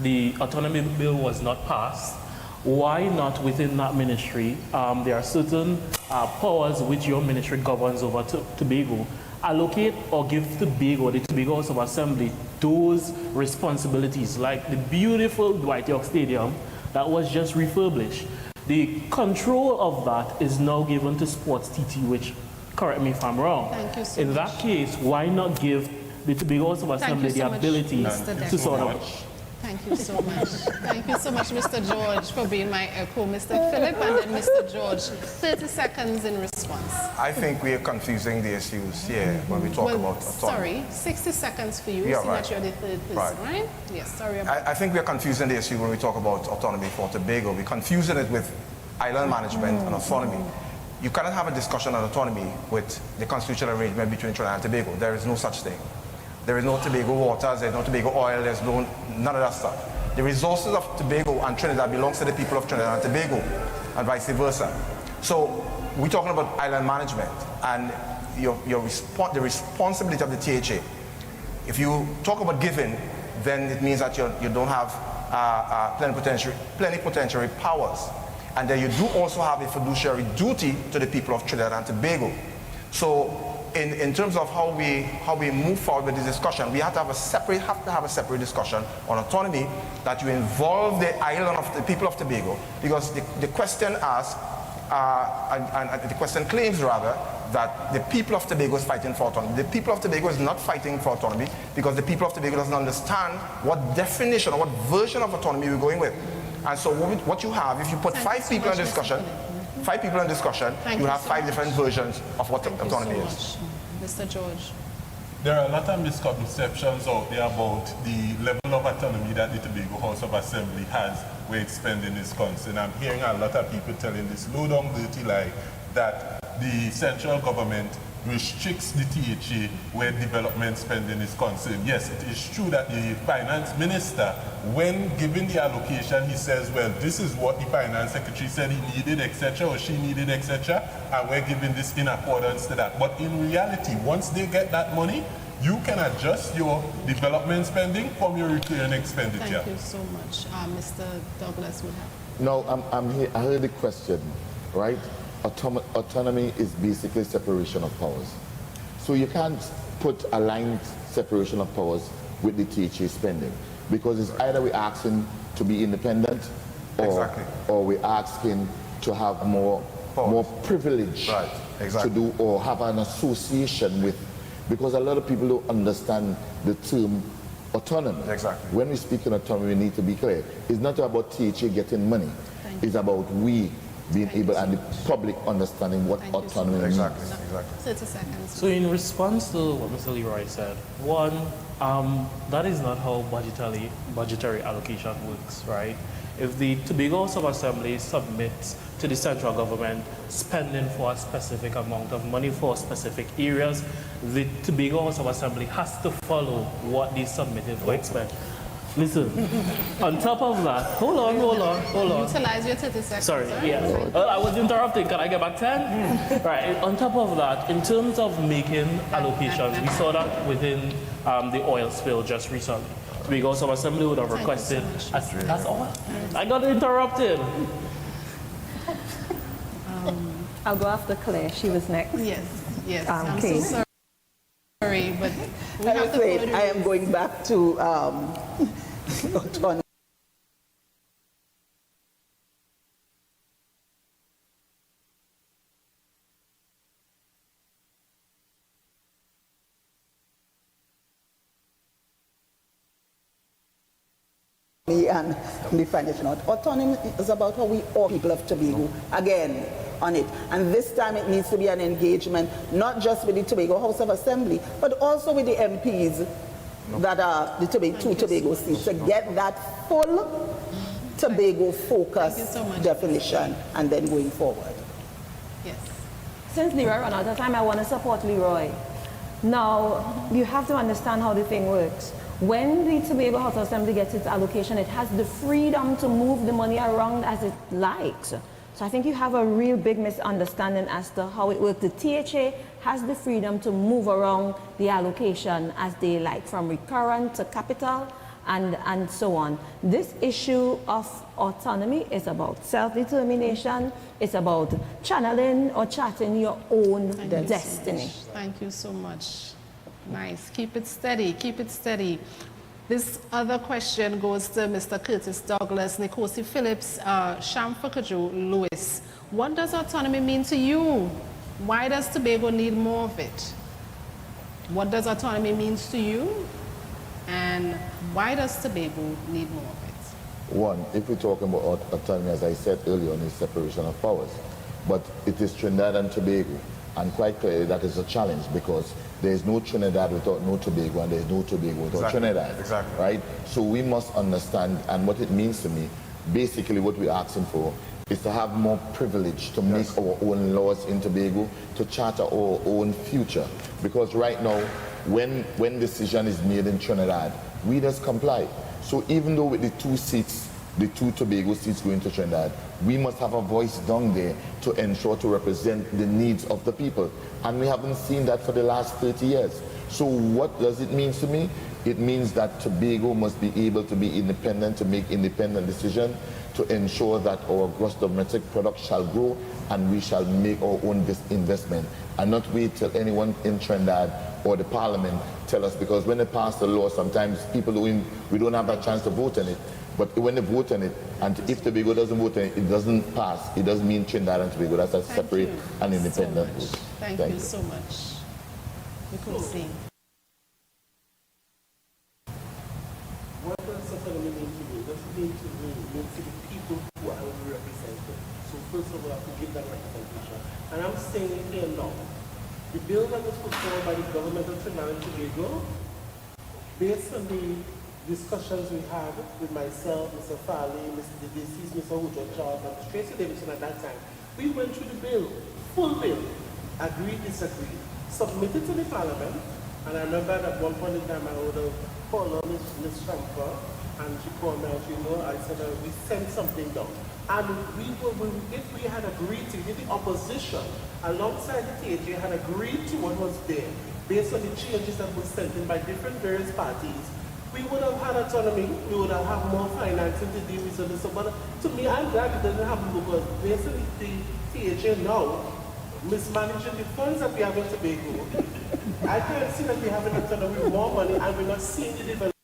the autonomy bill was not passed. Why not within that ministry? There are certain powers which your ministry governs over Tobago. Allocate or give Tobago, the Tobago House of Assembly, those responsibilities, like the beautiful Dwight York Stadium that was just refurbished. The control of that is now given to Sports TT, which, correct me if I'm wrong. Thank you so In much. that case, why not give the Tobago House of Assembly the ability to sort of... Thank you so much. Thank you so much, Mr. George, for being my echo. Mr. Phillip and then Mr. George. 30 seconds in response. I think we are confusing the issues here when we talk about autonomy. Sorry, 60 seconds for you, Yeah, so right. that you're the third person, right? Yes, sorry about I think we are confusing the issue when we talk about autonomy for Tobago. We're confusing it with island management and autonomy. you cannot have a discussion on autonomy with the constitutional arrangement between Trinidad and Tobago. There is no such thing. There is no Tobago waters, there's no Tobago oil, there's none of that stuff. The resources of Tobago and Trinidad belongs to the people of Trinidad and Tobago, and vice versa. So we're talking about island management and the responsibility of the THA. If you talk about giving, then it means that you don't have plenipotentiary powers. And then you do also have a fiduciary duty to the people of Trinidad and Tobago. So in terms of how we move forward with this discussion, we have to have a separate discussion on autonomy, that you involve the island of the people of Tobago, because the question asks, and the question claims rather, that the people of Tobago is fighting for autonomy. The people of Tobago is not fighting for autonomy, because the people of Tobago doesn't understand what definition or what version of autonomy we're going with. And so what you have, if you put five people in discussion, you have five different versions of what autonomy is. Mr. George. There are a lot of misconceptions out there about the level of autonomy that the Tobago House of Assembly has where its spending is concerned. I'm hearing a lot of people telling this low-down dirty lie that the central government restricts the THA where development spending is concerned. Yes, it is true that the finance minister, when given the allocation, he says, well, this is what the finance secretary said he needed, etc., or she needed, etc., and we're giving this in accordance to that. But in reality, once they get that money, you can adjust your development spending from your recurring expenditure. Thank you so much. Mr. Douglas would have. No, I'm here. I heard the question, right? Autonomy is basically separation of powers. So you can't put aligned separation of powers with the THA spending, because it's either we're asking to be independent or we're asking to have more privilege to do, or have an association with, because a lot of people don't understand the term autonomy. Exactly. When we speak in autonomy, we need to be clear. It's not about THA getting money. It's about we being able and the public understanding what autonomy means. Exactly. 30 seconds. So in response to what Mr. Leroy said, one, that is not how budgetary allocation works, right? If the Tobago House of Assembly submits to the central government spending for a specific amount of money for specific areas, the Tobago House of Assembly has to follow what they submitted for expense. Listen, on top of that, hold on. Utilize your 30 seconds. Sorry, yeah. I was interrupting. Can I get back 10? Right, on top of that, in terms of making allocations, we saw that within the oil spill just recently. Tobago House of Assembly would have requested. That's all. I got interrupted. I'll go after Claire. She was next. Yes. I'm so sorry, but we have to follow the rules. I am going back to autonomy. And definition of autonomy is about how we all people of Tobago again on it, and this time it needs to be an engagement not just with the Tobago House of Assembly but also with the MPs that are the Tobago seats to get that full Tobago focus definition and then going forward. Yes. Since Leroy ran out of time, I want to support Leroy. Now, you have to understand how the thing works. When the Tobago House of Assembly gets its allocation, it has the freedom to move the money around as it likes. So I think you have a real big misunderstanding as to how it works. The THA has the freedom to move around the allocation as they like, from recurrent to capital and so on. This issue of autonomy is about self-determination. It's about channeling or charting your own destiny. Thank you so much. Nice. Keep it steady. Keep it steady. This other question goes to Mr. Curtis Douglas, Nickocy, Phillips, Shamfa, Cudjoe-Lewis. What does autonomy mean to you? Why does Tobago need more of it? What does autonomy mean to you? And why does Tobago need more of it? One, if we're talking about autonomy, as I said earlier on, is separation of powers. But it is Trinidad and Tobago. And quite clearly that is a challenge, because there is no Trinidad without no Tobago, and there is no Tobago without Trinidad. Right? So we must understand, and what it means to me, basically what we're asking for is to have more privilege to make our own laws in Tobago, to charter our own future. Because right now, when decision is made in Trinidad, we just comply. So even though with the 2 seats, the 2 Tobago seats going to Trinidad, we must have a voice down there to ensure to represent the needs of the people. And we haven't seen that for the last 30 years. So what does it mean to me? It means that Tobago must be able to be independent, to make independent decisions, to ensure that our gross domestic product shall grow and we shall make our own investment and not wait till anyone in Trinidad or the Parliament tell us, because when they pass the law, sometimes people we don't have a chance to vote on it. But when they vote on it, and if Tobago doesn't vote on it, it doesn't pass. It doesn't mean Trinidad and Tobago. That's a separate and independent vote. Thank you so much. Nickocy. What does autonomy mean to me? It doesn't mean to me, it means to the people who are represented. So first of all, I have to give that representation. And I'm saying it here now. The bill that was put forward by the government of Trinidad and Tobago, based on the discussions we had with myself, Mr. Farley, the deceased Mr. Cudjoe-Lewis, and Tracy Davidson at that time, we went through the bill, full bill, agreed, disagreed, submitted to the Parliament, and I remember at one point in time I would have called on Ms. Shamfa, and she called me and she I said, we sent something down. And if we had agreed to, if the opposition, alongside the TJ, had agreed to what was there, based on the changes that were sent in by different various parties, we would have had autonomy, we would have had more financing to deal with this. But to me, I'm glad it doesn't happen, because based on the TJ now, mismanaging the funds that we have in Tobago, I can't see that we have an autonomy with more money and we're not seeing the development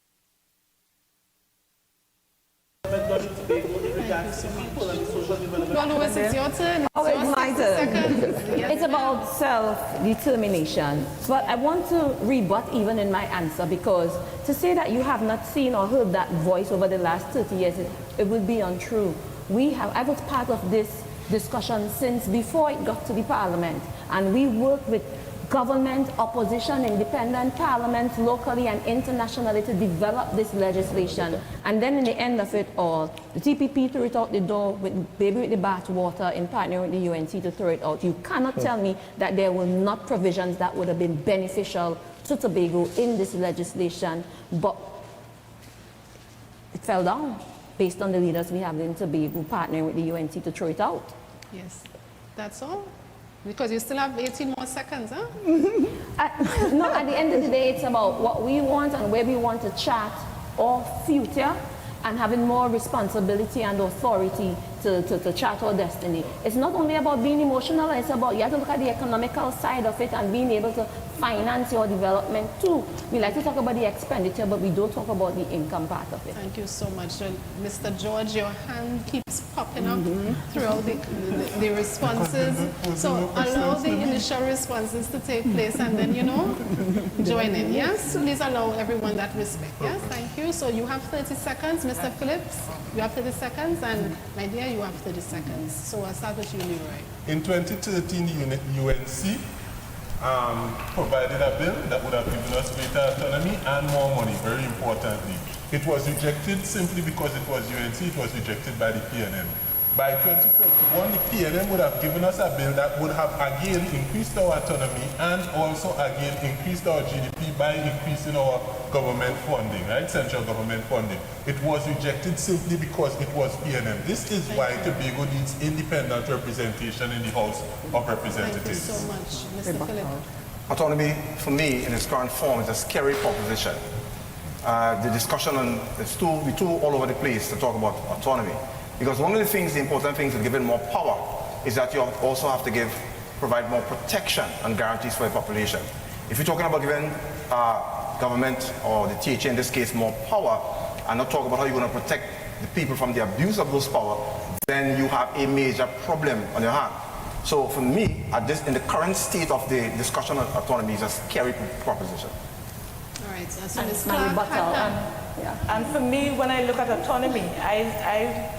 done in Tobago in regards to people and social development. Cudjoe-Lewis, it's your turn. It's my turn. Yes, It's about self-determination. But I want to rebut even in my answer, because to say that you have not seen or heard that voice over the last 30 years, it would be untrue. I was part of this discussion since before it got to the Parliament, and we worked with government, opposition, independent parliaments, locally and internationally, to develop this legislation. And then in the end of it all, the TPP threw it out the door with baby with the bathwater in partnering with the UNC to throw it out. You cannot tell me that there were not provisions that would have been beneficial to Tobago in this legislation, but it fell down based on the leaders we have in Tobago partnering with the UNC to throw it out. Yes, that's all. Because you still have 18 more seconds, huh? No, at the end of the day, it's about what we want and where we want to chart our future, and having more responsibility and authority to chart our destiny. It's not only about being emotional, it's about, you have to look at the economical side of it and being able to finance your development too. We like to talk about the expenditure, but we don't talk about the income part of it. Thank you so much. Mr. George, your hand keeps popping up throughout the responses. So allow the initial responses to take place and then, join in. Yes? Please allow everyone that respect. Yes? Thank you. So you have 30 seconds. Mr. Phillips, you have 30 seconds. And my dear, you have 30 seconds. So I'll start with you, Leroy. In 2013, the UNC provided a bill that would have given us greater autonomy and more money, very importantly. It was rejected simply because it was UNC, it was rejected by the PNM. By 2021, the PNM would have given us a bill that would have again increased our autonomy and also again increased our GDP by increasing our government funding, right? Central government funding. It was rejected simply because it was PNM. This is why Tobago needs independent representation in the House of Representatives. Thank you so much, Mr. Phillip. Autonomy, for me, in its current form, is a scary proposition. The discussion on we two all over the place to talk about autonomy. Because one of the important things of giving more power is that you also have to provide more protection and guarantees for the population. If you're talking about giving government, or the THA in this case, more power, and not talk about how you're going to protect the people from the abuse of those power, then you have a major problem on your hand. So for me, in the current state of the discussion on autonomy, is a scary proposition. All right, so Ms. Clarke, and for me, when I look at autonomy, I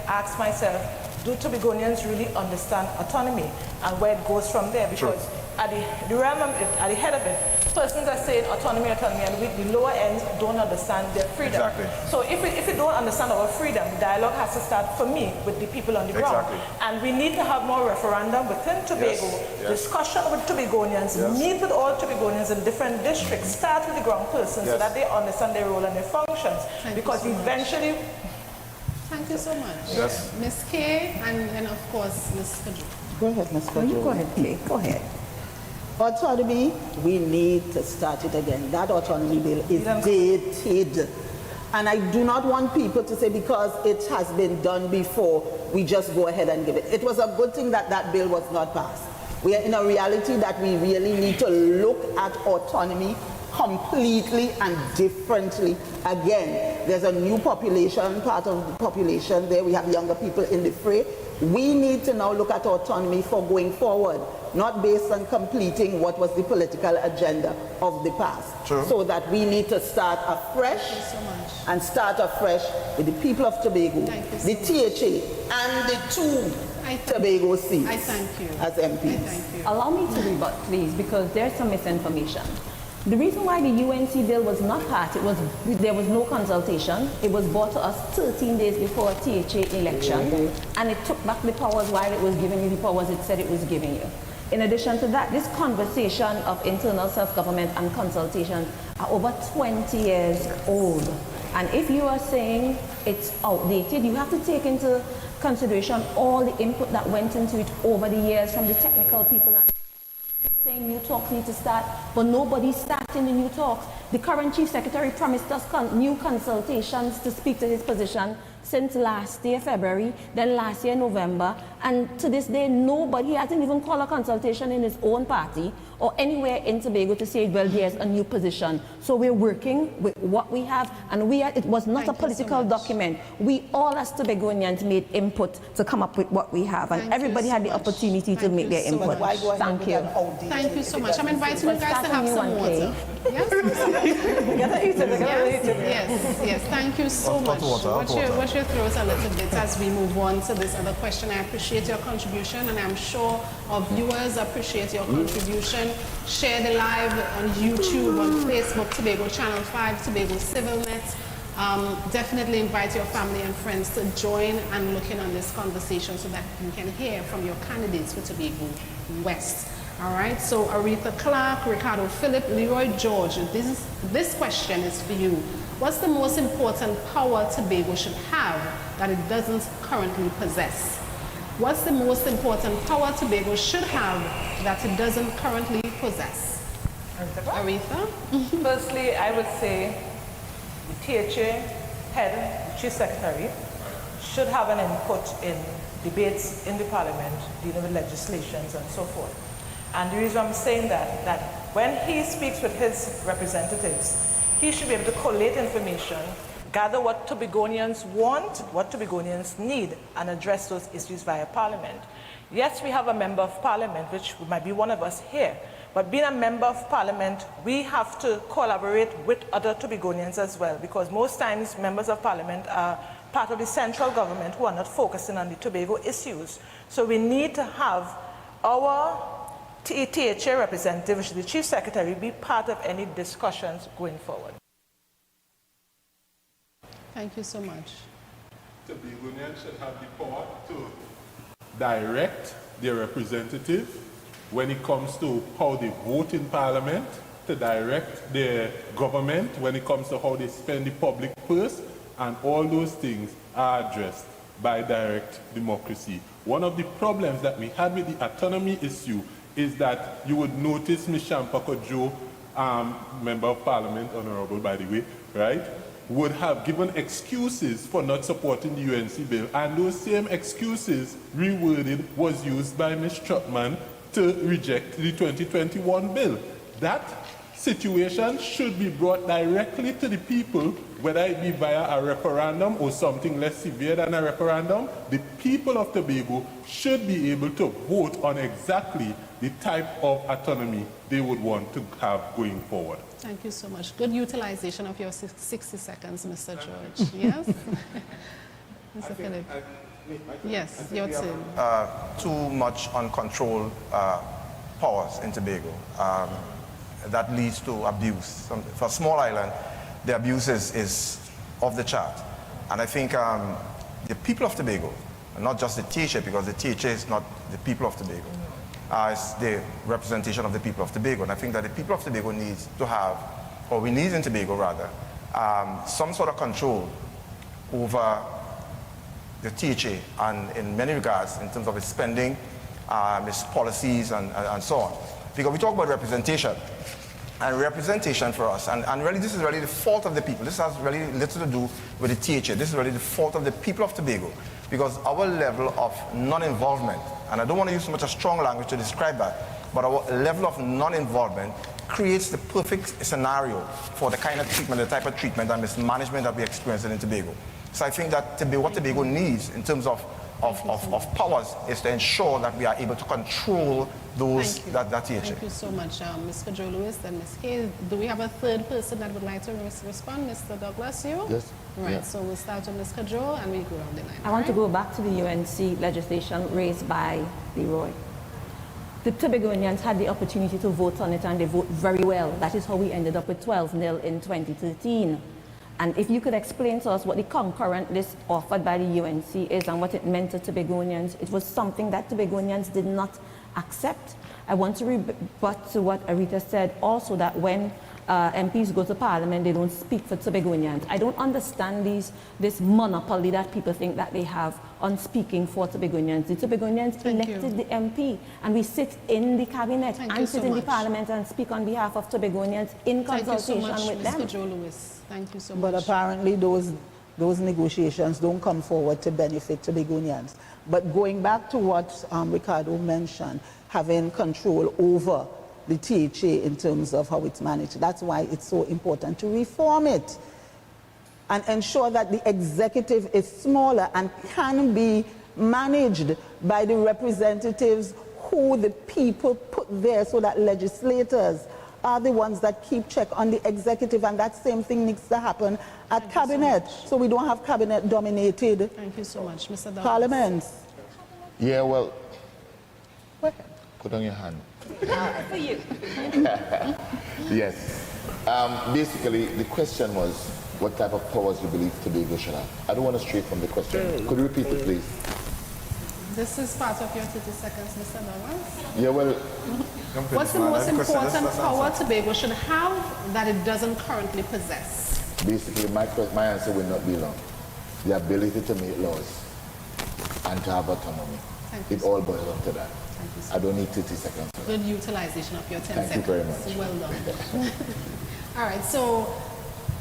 ask myself, do Tobagonians really understand autonomy and where it goes from there? Because at the realm of it, at the head of it, persons are saying autonomy, autonomy, and the lower ends don't understand their freedom. Exactly. So if we don't understand our freedom, the dialogue has to start, for me, with the people on the ground. Exactly. And we need to have more referendum within Tobago, discussion with Tobagonians, meet with all Tobagonians in different districts, start with the ground persons so that they understand their role and their functions. Because eventually... Thank you so much. Yes. Ms. Kaye and of course, Ms. Cudjoe. Go ahead, Ms. Cudjoe. You go ahead, Kaye. Go ahead. Autonomy, we need to start it again. That autonomy bill is dated. And I do not want people to say because it has been done before, we just go ahead and give it. It was a good thing that that bill was not passed. We are in a reality that we really need to look at autonomy completely and differently. Again, there's a new population, part of the population there. We have younger people in the fray. We need to now look at autonomy for going forward, not based on completing what was the political agenda of the past. True. So that we need to start afresh and start afresh with the people of Tobago, the THA, and the two Tobago seats I thank you. as MPs. I thank you. Allow me to rebut, please, because there's some misinformation. The reason why the UNC bill was not passed, there was no consultation. It was brought to us 13 days before a THA election, and it took back the powers while it was giving you the powers it said it was giving you. In addition to that, this conversation of internal self-government and consultation are over 20 years old. And if you are saying it's outdated, you have to take into consideration all the input that went into it over the years from the technical people. And saying new talks need to start, but nobody's starting the new talks. The current Chief Secretary promised us new consultations to speak to his position since last year, February, then last year, November, and to this day, nobody hasn't even called a consultation in his own party or anywhere in Tobago to say, well, there's a new position. So we're working with what we have, and it was not a political document. We all as Tobagonians made input to come up with what we have, and everybody had the opportunity to make their input. Thank you. Thank you so much. I'm inviting you guys to have some water. Yes? Yes, thank you so much. Watch your throat a little bit as we move on to this other question. I appreciate your contribution, and I'm sure our viewers appreciate your contribution. Share the live on YouTube, on Facebook, Tobago Channel 5, Tobago CivilNET. Definitely invite your family and friends to join and look in on this conversation so that you can hear from your candidates for Tobago West. All right, so Aretha, Clarke, Ricardo, Philip, Leroy, George, this question is for you. What's the most important power Tobago should have that it doesn't currently possess? What's the most important power Tobago should have that it doesn't currently possess? Aretha? Firstly, I would say the THA head, the Chief Secretary, should have an input in debates in the Parliament dealing with legislations and so forth. And the reason I'm saying that when he speaks with his representatives, he should be able to collate information, gather what Tobagonians want, what Tobagonians need, and address those issues via Parliament. Yes, we have a member of Parliament, which might be one of us here, but being a member of Parliament, we have to collaborate with other Tobagonians as well, because most times members of Parliament are part of the central government who are not focusing on the Tobago issues. So we need to have our THA representative, which is the Chief Secretary, be part of any discussions going forward. Thank you so much. Tobagonians should have the power to direct their representative when it comes to how they vote in Parliament, to direct their government when it comes to how they spend the public purse, and all those things are addressed by direct democracy. One of the problems that we had with the autonomy issue is that you would notice Ms. Shamfa Cudjoe, Member of Parliament, honorable by the way, right, would have given excuses for not supporting the UNC bill, and those same excuses reworded was used by Ms. Trotman to reject the 2021 bill. That situation should be brought directly to the people, whether it be via a referendum or something less severe than a referendum. The people of Tobago should be able to vote on exactly the type of autonomy they would want to have going forward. Thank you so much. Good utilization of your 60 seconds, Mr. George. Yes? Mr. Phillip. Yes, your turn. Too much uncontrolled powers in Tobago. That leads to abuse. For a small island, the abuse is off the chart. And I think the people of Tobago, not just the THA, because the THA is not the people of Tobago, it's the representation of the people of Tobago. And I think that the people of Tobago needs to have, or we need in Tobago rather, some sort of control over the THA, and in many regards, in terms of its spending, its policies, and so on. Because we talk about representation, and representation for us, and really this is really the fault of the people. This has really little to do with the THA. This is really the fault of the people of Tobago, because our level of non-involvement, and I don't want to use so much a strong language to describe that, but our level of non-involvement creates the perfect scenario for the kind of treatment, the type of treatment and mismanagement that we experience in Tobago. So I think that what Tobago needs in terms of powers is to ensure that we are able to control those that THA. Thank you so much, Ms. Cudjoe-Lewis and Ms. Kaye. Do we have a third person that would like to respond? Mr. Douglas, you? Yes. Right, Yeah. so we'll start with Ms. Cudjoe and we go down the line. I want to go back to the UNC legislation raised by Leroy. The Tobagoanians had the opportunity to vote on it, and they voted very well. That is how we ended up with 12-0 in 2013. And if you could explain to us what the concurrent list offered by the UNC is and what it meant to Tobagoanians, it was something that Tobagoanians did not accept. I want to rebut to what Aretha said also, that when MPs go to Parliament, they don't speak for Tobagoanians. I don't understand this monopoly that people think that they have on speaking for Tobagoanians. The Tobagoanians elected the MP, and we sit in the cabinet and sit in the Parliament and speak on behalf of Tobagoanians in consultation with them. Ms. Cudjoe-Lewis. Thank you so much. But apparently those negotiations don't come forward to benefit Tobagoanians. But going back to what Ricardo mentioned, having control over the THA in terms of how it's managed, that's why it's so important to reform it and ensure that the executive is smaller and can be managed by the representatives who the people put there, so that legislators are the ones that keep check on the executive, and that same thing needs to happen at cabinet, so we don't have cabinet dominated parliaments. Yeah, well, put on your hand. For you. Yes. Basically, the question was what type of powers you believe Tobago should have. I don't want to stray from the question. Could you repeat it, please? This is part of your 30 seconds, Mr. Douglas. Yeah, well... What's the most important power Tobago should have that it doesn't currently possess? Basically, my answer will not be long. The ability to make laws and to have autonomy. It all boils down to that. I don't need 30 seconds. Good utilization of your 10 seconds. Thank you very much. Well done. All right, so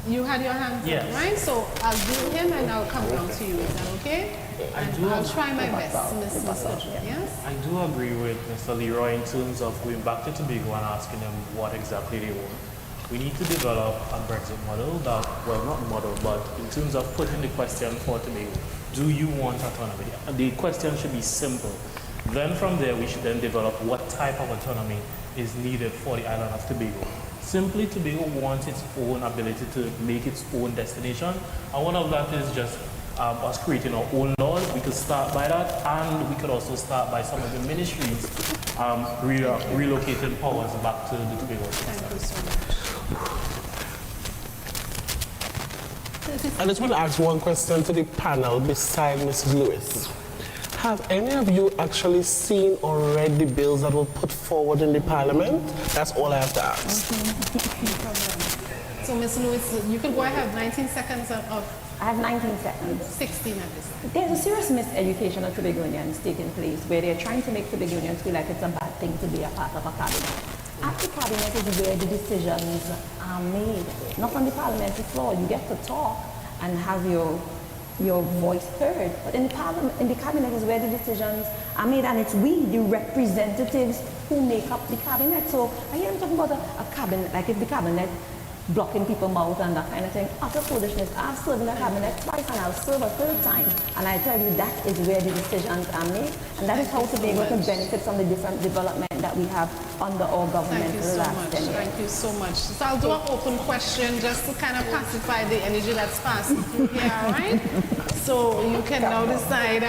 you had your hands up, right? So I'll do him and I'll come down to you. Is that okay? I'll try my best, Ms. Cudjoe. Yes? I do agree with Mr. Leroy in terms of going back to Tobago and asking them what exactly they want. We need to develop a Brexit model that, well, not model, but in terms of putting the question for Tobago, do you want autonomy? The question should be simple. Then from there, we should then develop what type of autonomy is needed for the island of Tobago. Simply, Tobago wants its own ability to make its own destination, and one of that is just us creating our own laws. We could start by that, and we could also start by some of the ministries relocating powers back to the Tobago. Thank you so much. I just want to ask one question to the panel beside Mrs. Lewis. Have any of you actually seen or read the bills that were put forward in the Parliament? That's all I have to ask. So, Ms. Lewis, you can go ahead. 19 seconds of... I have 19 seconds. 16 at this time. There's a serious miseducation of Tobagoanians taking place, where they're trying to make Tobagoanians feel like it's a bad thing to be a part of a cabinet. At the cabinet is where the decisions are made, not on the parliamentary floor. You get to talk and have your voice heard, but in the cabinet is where the decisions are made, and it's we, the representatives, who make up the cabinet. So I hear him talking about a cabinet, like if the cabinet blocking people's mouth and that kind of thing. Utter foolishness. I've served in the cabinet twice and I'll serve a third time. And I tell you, that is where the decisions are made. And that is how Tobago can benefit from the different development that we have under our government for the last 10 years. Thank you so much. So I'll do an open question just to kind of pacify the energy that's passing through here, all right? So you can now decide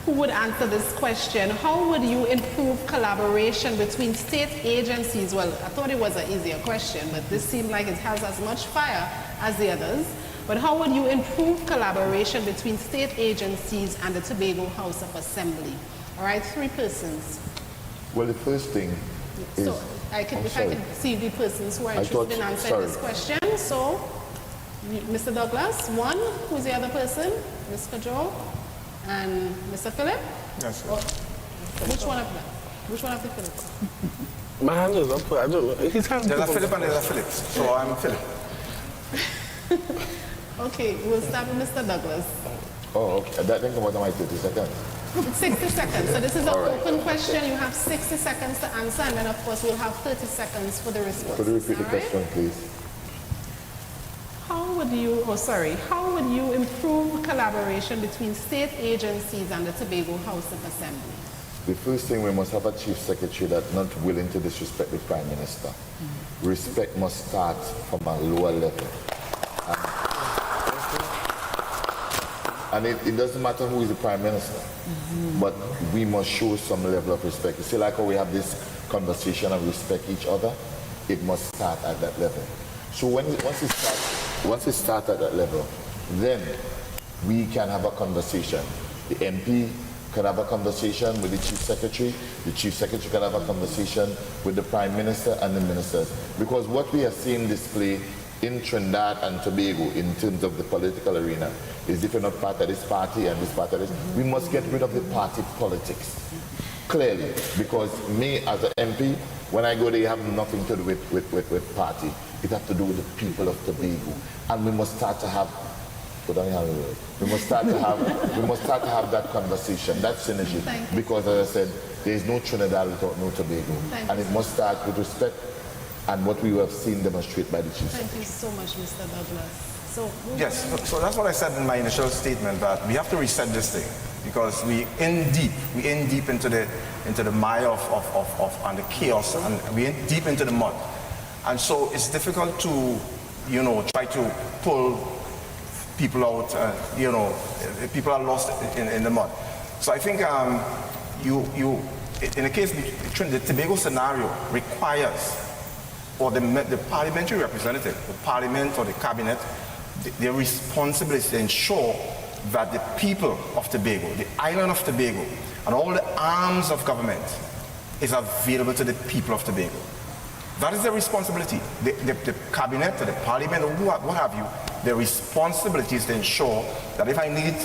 who would answer this question. How would you improve collaboration between state agencies? Well, I thought it was an easier question, but this seemed like it has as much fire as the others. But how would you improve collaboration between state agencies and the Tobago House of Assembly? All right, 3 persons. Well, the first thing is... So, if I can see the persons who are interested in answering this question. So, Mr. Douglas, 1. Who's the other person? Ms. Cudjoe and Mr. Phillip? Yes, sir. Which one of them? Which one of the Phillips? My hand is up. I don't know. His hand There's a Philip and there's a Phillips, so I'm Philip. Okay, we'll start with Mr. Douglas. Oh, okay. That didn't come out of my 30 seconds. It's 60 seconds. So this is an All right. open question. You have 60 seconds to answer, and then of course we'll have 30 seconds for the response. Could you repeat the question, please? How would you improve collaboration between state agencies and the Tobago House of Assembly? The first thing, we must have a chief secretary that's not willing to disrespect the prime minister. Respect must start from a lower level. And it doesn't matter who is the prime minister, but we must show some level of respect. You see, like how we have this conversation and respect each other, it must start at that level. So once it starts at that level, then we can have a conversation. The MP can have a conversation with the chief secretary can have a conversation with the prime minister and the ministers. Because what we are seeing display in Trinidad and Tobago in terms of the political arena is if you're not part of this party and this part of this, we must get rid of the party politics. Clearly, because me as an MP, when I go there, have nothing to do with party. It has to do with the people of Tobago. And we must start to have, we must start to have that conversation, that synergy. Because as I said, there is no Trinidad without no Tobago. And it must start with respect and what we have seen demonstrate by the chief. Thank you so much, Mr. Douglas. Yes, so that's what I said in my initial statement, that we have to reset this thing because we in deep into the mire and the chaos, and we in deep into the mud. And so it's difficult to, try to pull people out, people are lost in the mud. So I think in the case, the Tobago scenario requires, or the parliamentary representative, the parliament or the cabinet, their responsibility is to ensure that the people of Tobago, the island of Tobago, and all the arms of government is available to the people of Tobago. That is their responsibility. The cabinet or the parliament or what have you, their responsibility is to ensure that if I need,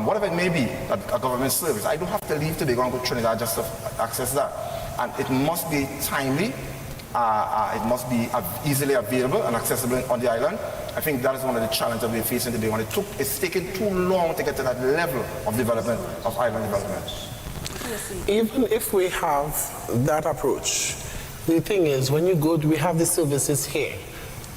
whatever it may be, a government service, I don't have to leave Tobago and go to Trinidad just to access that. And it must be timely, it must be easily available and accessible on the island. I think that is one of the challenges that we're facing today. It's taken too long to get to that level of development, of island development. Even if we have that approach, the thing is, when you go, we have the services here.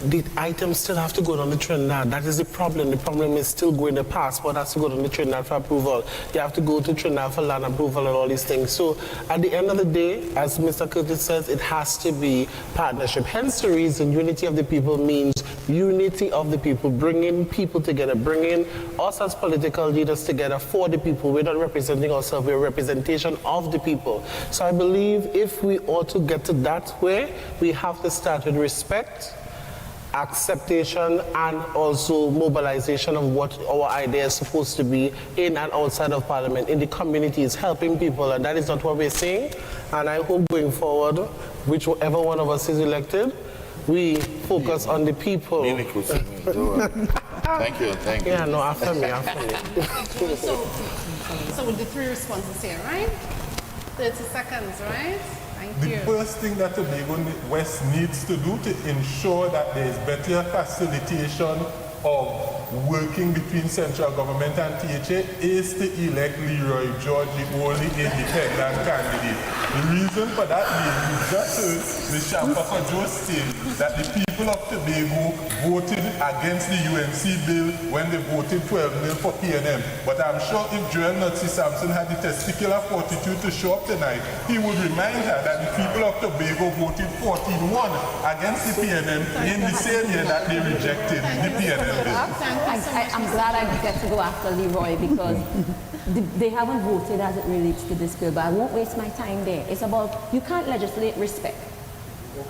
The items still have to go down the Trinidad. That is the problem. The problem is still going, the passport has to go down the Trinidad for approval. You have to go to Trinidad for land approval and all these things. So at the end of the day, as Mr. Curtis says, it has to be partnership. Hence the reason unity of the people means unity of the people, bringing people together, bringing us as political leaders together for the people. We're not representing ourselves, we're a representation of the people. So I believe if we ought to get to that way, we have to start with respect, acceptation, and also mobilization of what our idea is supposed to be in and outside of Parliament, in the communities, helping people, and that is not what we're seeing. And I hope going forward, whichever one of us is elected, we focus on the people. Thank you. Yeah, no, after me. So with the 3 responses here, right? 30 seconds, right? The first thing that Tobago West needs to do to ensure that there is better facilitation of working between central government and THA is to elect Leroy George, the only independent candidate. The reason for that is you just heard the Shamfa state that the people of Tobago voted against the UNC bill when they voted 12 mil for PNM. But I'm sure if Joel Nutsi Sampson had the testicular fortitude to show up tonight, he would remind her that the people of Tobago voted 14-1 against the PNM in the same year that they rejected the PNM bill. I'm glad I get to go after Leroy because they haven't voted as it relates to this bill, but I won't waste my time there. It's about, you can't legislate respect.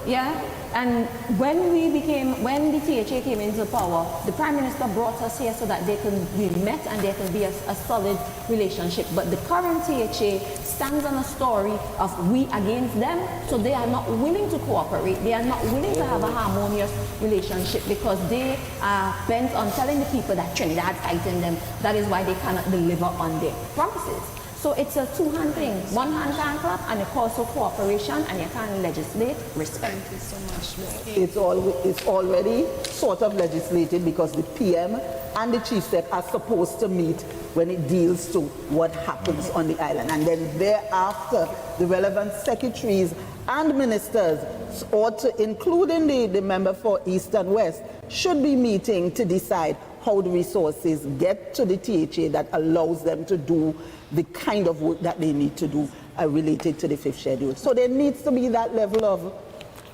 Yeah? And when the THA came into power, the Prime Minister brought us here so that we met and there can be a solid relationship. But the current THA stands on a story of we against them, so they are not willing to cooperate. They are not willing to have a harmonious relationship because they are bent on telling the people that Trinidad fighting them. That is why they cannot deliver on their promises. So it's a two-hand thing. One hand can't clap, and it calls for cooperation, and you can't legislate respect. Thank you so much, Ms. It's already sort of legislated because the PM and the Chief Sec are supposed to meet when it deals to what happens on the island. And then thereafter, the relevant secretaries and ministers, including the member for East and West, should be meeting to decide how the resources get to the THA that allows them to do the kind of work that they need to do related to the 5th schedule. So there needs to be that level of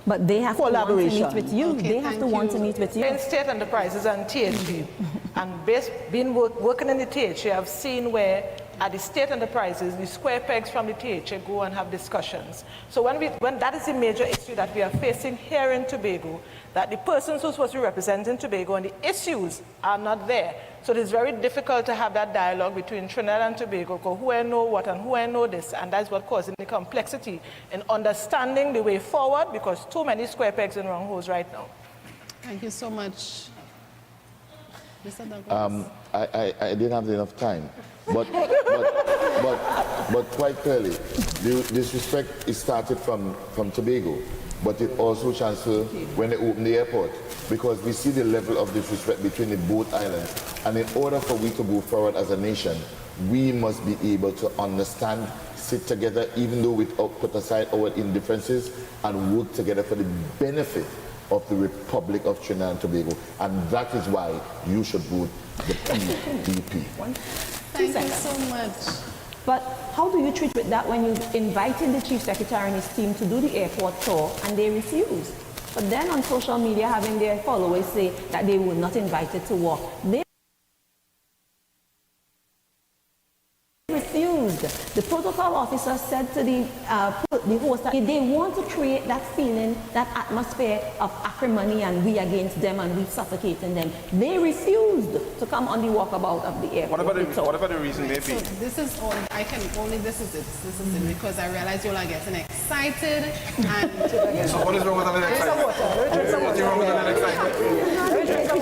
but they have collaboration. To want to meet with you. Okay, they have to want to meet with you. In state enterprises and THA, and working in the THA, I've seen where at the state enterprises, the square pegs from the THA go and have discussions. So when that is a major issue that we are facing here in Tobago, that the persons who are supposed to be representing Tobago and the issues are not there. So it is very difficult to have that dialogue between Trinidad and Tobago, because who I know what and who I know this, and that's what causing the complexity in understanding the way forward, because too many square pegs in round holes right now. Thank you so much. Mr. Douglas. I didn't have enough time, but quite clearly, the disrespect is started from Tobago, but it also transferred when they opened the airport, because we see the level of disrespect between the both islands. And in order for we to move forward as a nation, we must be able to understand, sit together, even though we put aside our indifferences, and work together for the benefit of the Republic of Trinidad and Tobago. And that is why you should vote the PDP. Thank you so much. But how do you treat with that when you invited the Chief Secretary and his team to do the airport tour and they refused? But then on social media, having their followers say that they were not invited to walk. They refused. The protocol officer said to the host that they want to create that feeling, that atmosphere of acrimony and we against them and we suffocating them. They refused to come on the walkabout of the airport. Whatever the reason may be. So this is all, this is it, because I realize you all are getting excited. And So what is wrong with that excitement? What's wrong with that excitement?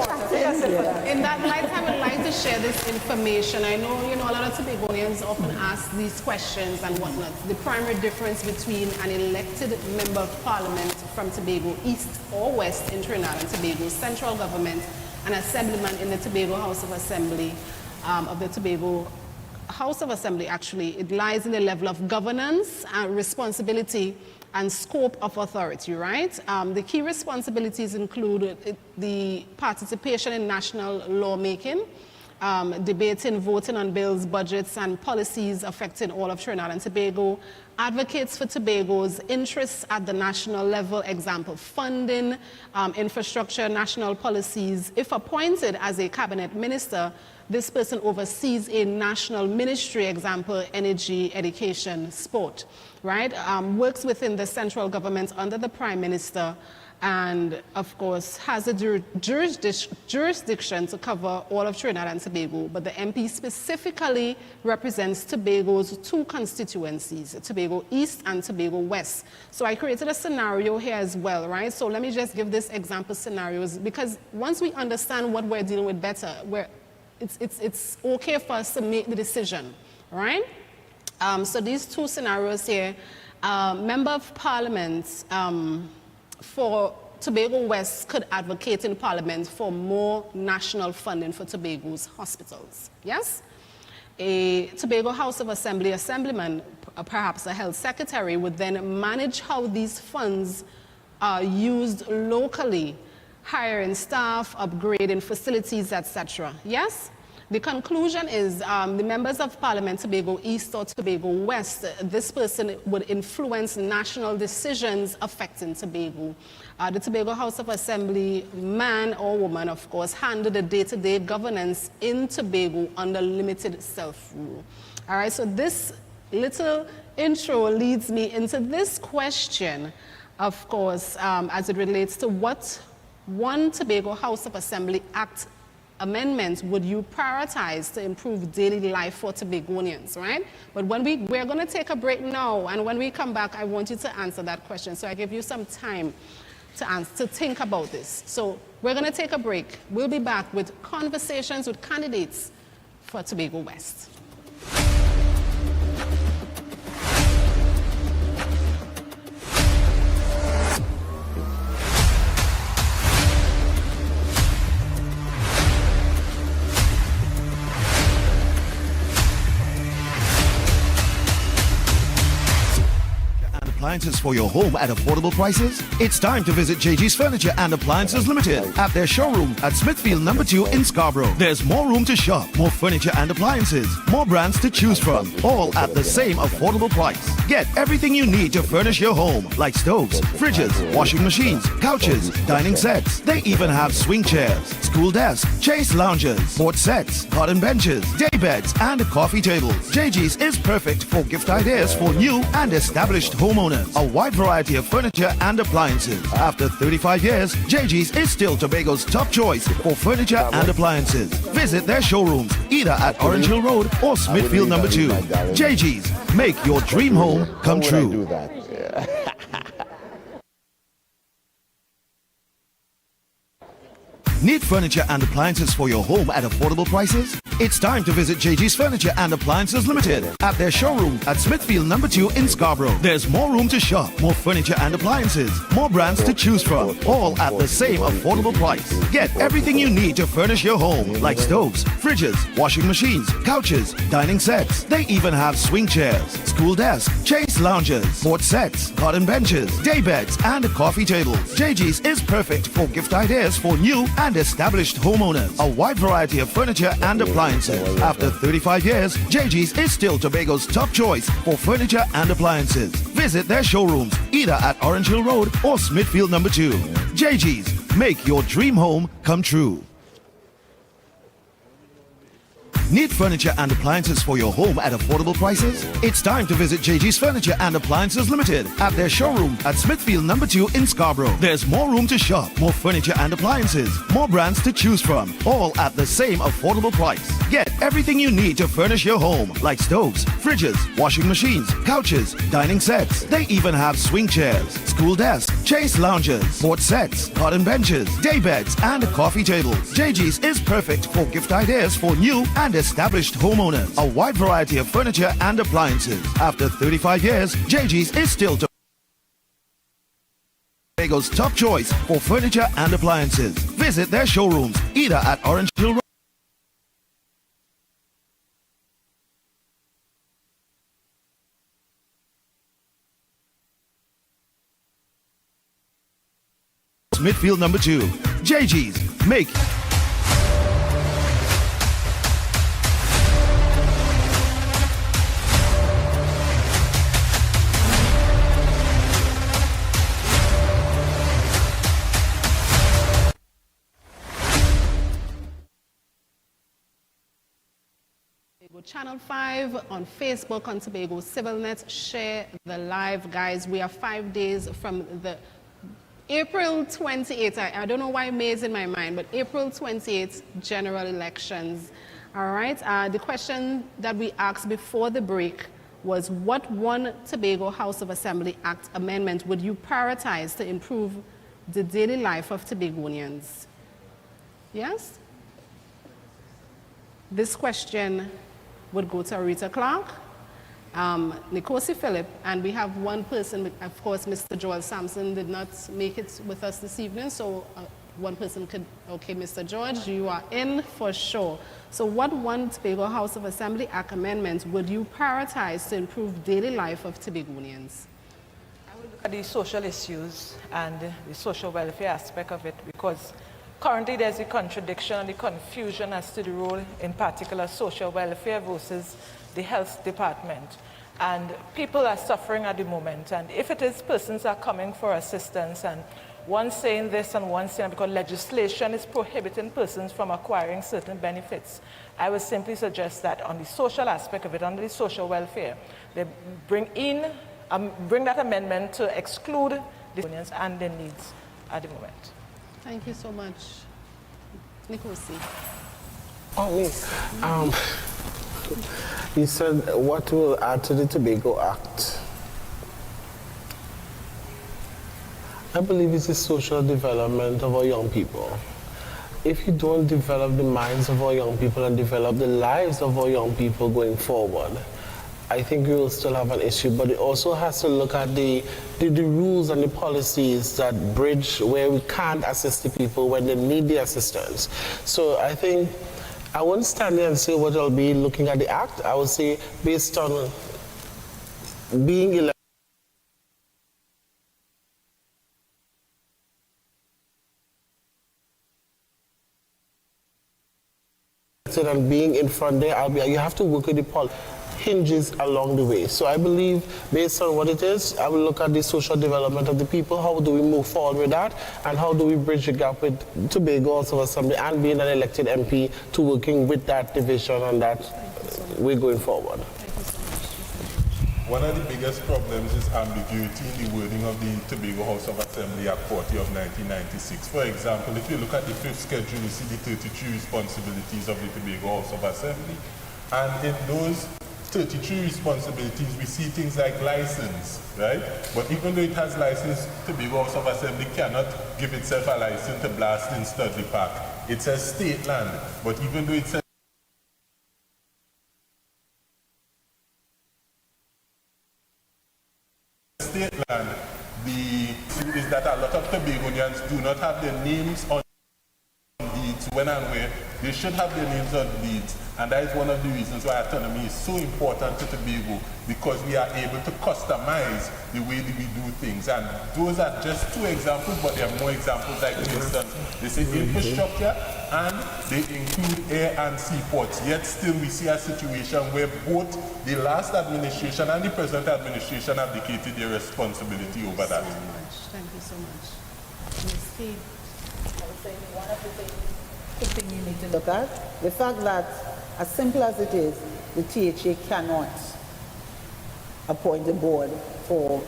in that light, I would like to share this information. I know, a lot of Tobagonians often ask these questions and whatnot. The primary difference between an elected member of parliament from Tobago, East or West in Trinidad and Tobago, central government, and assemblyman in the Tobago House of Assembly, House of Assembly, actually, it lies in the level of governance and responsibility and scope of authority, right? The key responsibilities include the participation in national lawmaking, debating, voting on bills, budgets, and policies affecting all of Trinidad and Tobago, advocates for Tobago's interests at the national level, example, funding, infrastructure, national policies. If appointed as a cabinet minister, this person oversees a national ministry, example, energy, education, sport, right? Works within the central government under the Prime Minister, and of course has a jurisdiction to cover all of Trinidad and Tobago, but the MP specifically represents Tobago's two constituencies, Tobago East and Tobago West. So I created a scenario here as well, right? So let me just give this example scenarios, because once we understand what we're dealing with better, it's okay for us to make the decision, right? So these two scenarios here, Member of Parliament for Tobago West could advocate in Parliament for more national funding for Tobago's hospitals, yes? A Tobago House of Assembly assemblyman, perhaps a health secretary, would then manage how these funds are used locally, hiring staff, upgrading facilities, etc. Yes? The conclusion is the members of Parliament Tobago East or Tobago West, this person would influence national decisions affecting Tobago. The Tobago House of Assembly, man or woman, of course, handle the day-to-day governance in Tobago under limited self-rule. All right, so this little intro leads me into this question, of course, as it relates to what one Tobago House of Assembly Act amendments would you prioritize to improve daily life for Tobagonians, right? But we're going to take a break now, and when we come back, I want you to answer that question. So I give you some time to think about this. So we're going to take a break. We'll be back with conversations with candidates for Tobago West. Appliances for your home at affordable prices? It's time to visit JG's Furniture and Appliances Limited at their showroom at Smithfield number 2 in Scarborough. There's more room to shop, more furniture and appliances, more brands to choose from, all at the same affordable price. Get everything you need to furnish your home, like stoves, fridges, washing machines, couches, dining sets. They even have swing chairs, school desks, chase lounges, sports sets, garden benches, day beds, and coffee tables. JG's is perfect for gift ideas for new and established homeowners. A wide variety of furniture and appliances. After 35 years, JG's is still Tobago's top choice for furniture and appliances. Visit their showrooms either at Orange Hill Road or Smithfield number 2. JG's, make your dream home come true. Need furniture and appliances for your home at affordable prices? It's time to visit JG's Furniture and Appliances Limited at their showroom at Smithfield number 2 in Scarborough. There's more room to shop, more furniture and appliances, more brands to choose from, all at the same affordable price. Get everything you need to furnish your home, like stoves, fridges, washing machines, couches, dining sets. They even have swing chairs, school desks, chase lounges, sports sets, garden benches, day beds, and coffee tables. JG's is perfect for gift ideas for new and established homeowners. A wide variety of furniture and appliances. After 35 years, JG's is still Tobago's top choice for furniture and appliances. Visit their showrooms either at Orange Hill Road or Smithfield number 2. JG's, make your dream home come true. Need furniture and appliances for your home at affordable prices? It's time to visit JG's Furniture and Appliances Limited at their showroom at Smithfield number 2 in Scarborough. There's more room to shop, more furniture and appliances, more brands to choose from, all at the same affordable price. Get everything you need to furnish your home, like stoves, fridges, washing machines, couches, dining sets. They even have swing chairs, school desks, chase lounges, sports sets, garden benches, day beds, and coffee tables. JG's is perfect for gift ideas for new and established homeowners. A wide variety of furniture and appliances. After 35 years, JG's is still Tobago's top choice for furniture and appliances. Visit their showrooms either at Orange Hill Road, Smithfield number 2. JG's, make Channel 5 on Facebook, on Tobago CivilNET. Share the live, guys. We are 5 days from the April 28th. I don't know why May is in my mind, but April 28th general elections. All right. The question that we asked before the break was, what one Tobago House of Assembly Act amendment would you prioritize to improve the daily life of Tobagonians? Yes? This question would go to Aretha Clarke, Nickocy, Phillip, and we have one person, of course, Mr. Joel Sampson did not make it with us this evening, so one person could, okay, Mr. George, you are in for sure. So what one Tobago House of Assembly Act amendment would you prioritize to improve daily life of Tobagonians? I would look at the social issues and the social welfare aspect of it, because Currently, there's a contradiction and the confusion as to the role in particular social welfare versus the health department. And people are suffering at the moment. And if it is persons are coming for assistance and one saying this and one saying, because legislation is prohibiting persons from acquiring certain benefits, I would simply suggest that on the social aspect of it, under the social welfare, they bring that amendment to exclude the unions and their needs at the moment. Thank you so much. Nickocy. Oh, me. You said what will add to the Tobago Act? I believe it's the social development of our young people. If you don't develop the minds of our young people and develop the lives of our young people going forward, I think we will still have an issue, but it also has to look at the rules and the policies that bridge where we can't assist the people when they need the assistance. So I think I wouldn't stand there and say what I'll be looking at the act. I would say based on being elected and being in front there, you have to work with the hinges along the way. So I believe, based on what it is, I will look at the social development of the people. How do we move forward with that? And how do we bridge the gap with Tobago House of Assembly and being an elected MP to working with that division and that way going forward? One of the biggest problems is ambiguity in the wording of the Tobago House of Assembly Act 40 of 1996. For example, if you look at the 5th schedule, you see the 33 responsibilities of the Tobago House of Assembly. And in those 33 responsibilities, we see things like license, right? But even though it has license, Tobago House of Assembly cannot give itself a license to blast in Studley Park. It says state land, but even though it says state land, is that a lot of Tobagonians do not have their names on deeds when and where they should have their names on deeds, and that is one of the reasons why autonomy is so important to Tobago, because we are able to customize the way that we do things. And those are just 2 examples, but there are more examples. Like, for instance, they say infrastructure and they include air and seaports, yet still we see a situation where both the last administration and the present administration abdicated their responsibility over that. Thank you so much. Ms. Kaye. I would say one of the thing you need to look at, the fact that, as simple as it is, the THA cannot appoint a board for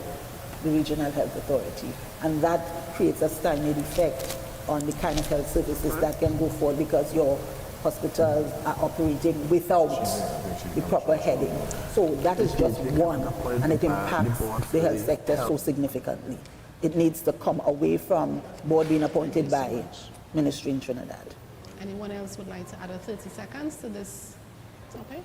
the Regional Health Authority, and that creates a stymied effect on the kind of health services that can go forward, because your hospitals are operating without the proper heading. So that is just one, and it impacts the health sector so significantly. It needs to come away from board being appointed by ministry in Trinidad. Anyone else would like to add 30 seconds to this topic?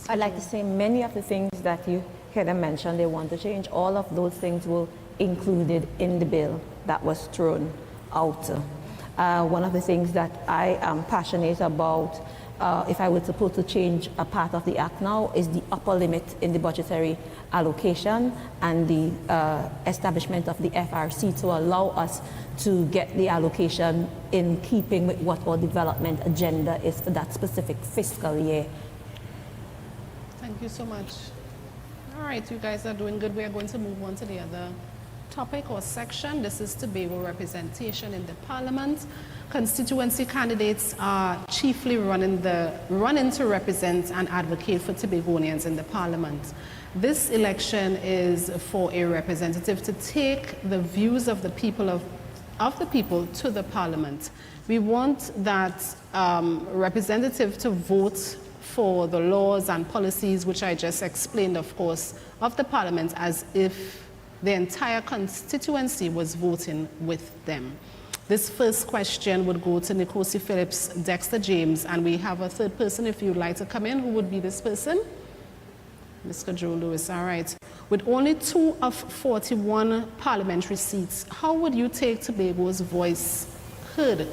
I'd like to say many of the things that you heard them mention they want to change, all of those things were included in the bill that was thrown out. One of the things that I am passionate about, if I were supposed to change a part of the act now, is the upper limit in the budgetary allocation and the establishment of the FRC to allow us to get the allocation in keeping with what our development agenda is for that specific fiscal year. Thank you so much. All right, you guys are doing good. We are going to move on to the other topic or section. This is Tobago representation in the Parliament. Constituency candidates are chiefly running to represent and advocate for Tobagonians in the Parliament. This election is for a representative to take the views of the people to the Parliament. We want that representative to vote for the laws and policies, which I just explained, of course, of the Parliament, as if the entire constituency was voting with them. This first question would go to Nickocy, Phillips, Dexter, James, and we have a third person if you'd like to come in. Who would be this person? Ms. Cudjoe-Lewis, all right. With only 2 of 41 parliamentary seats, how would you take Tobago's voice heard?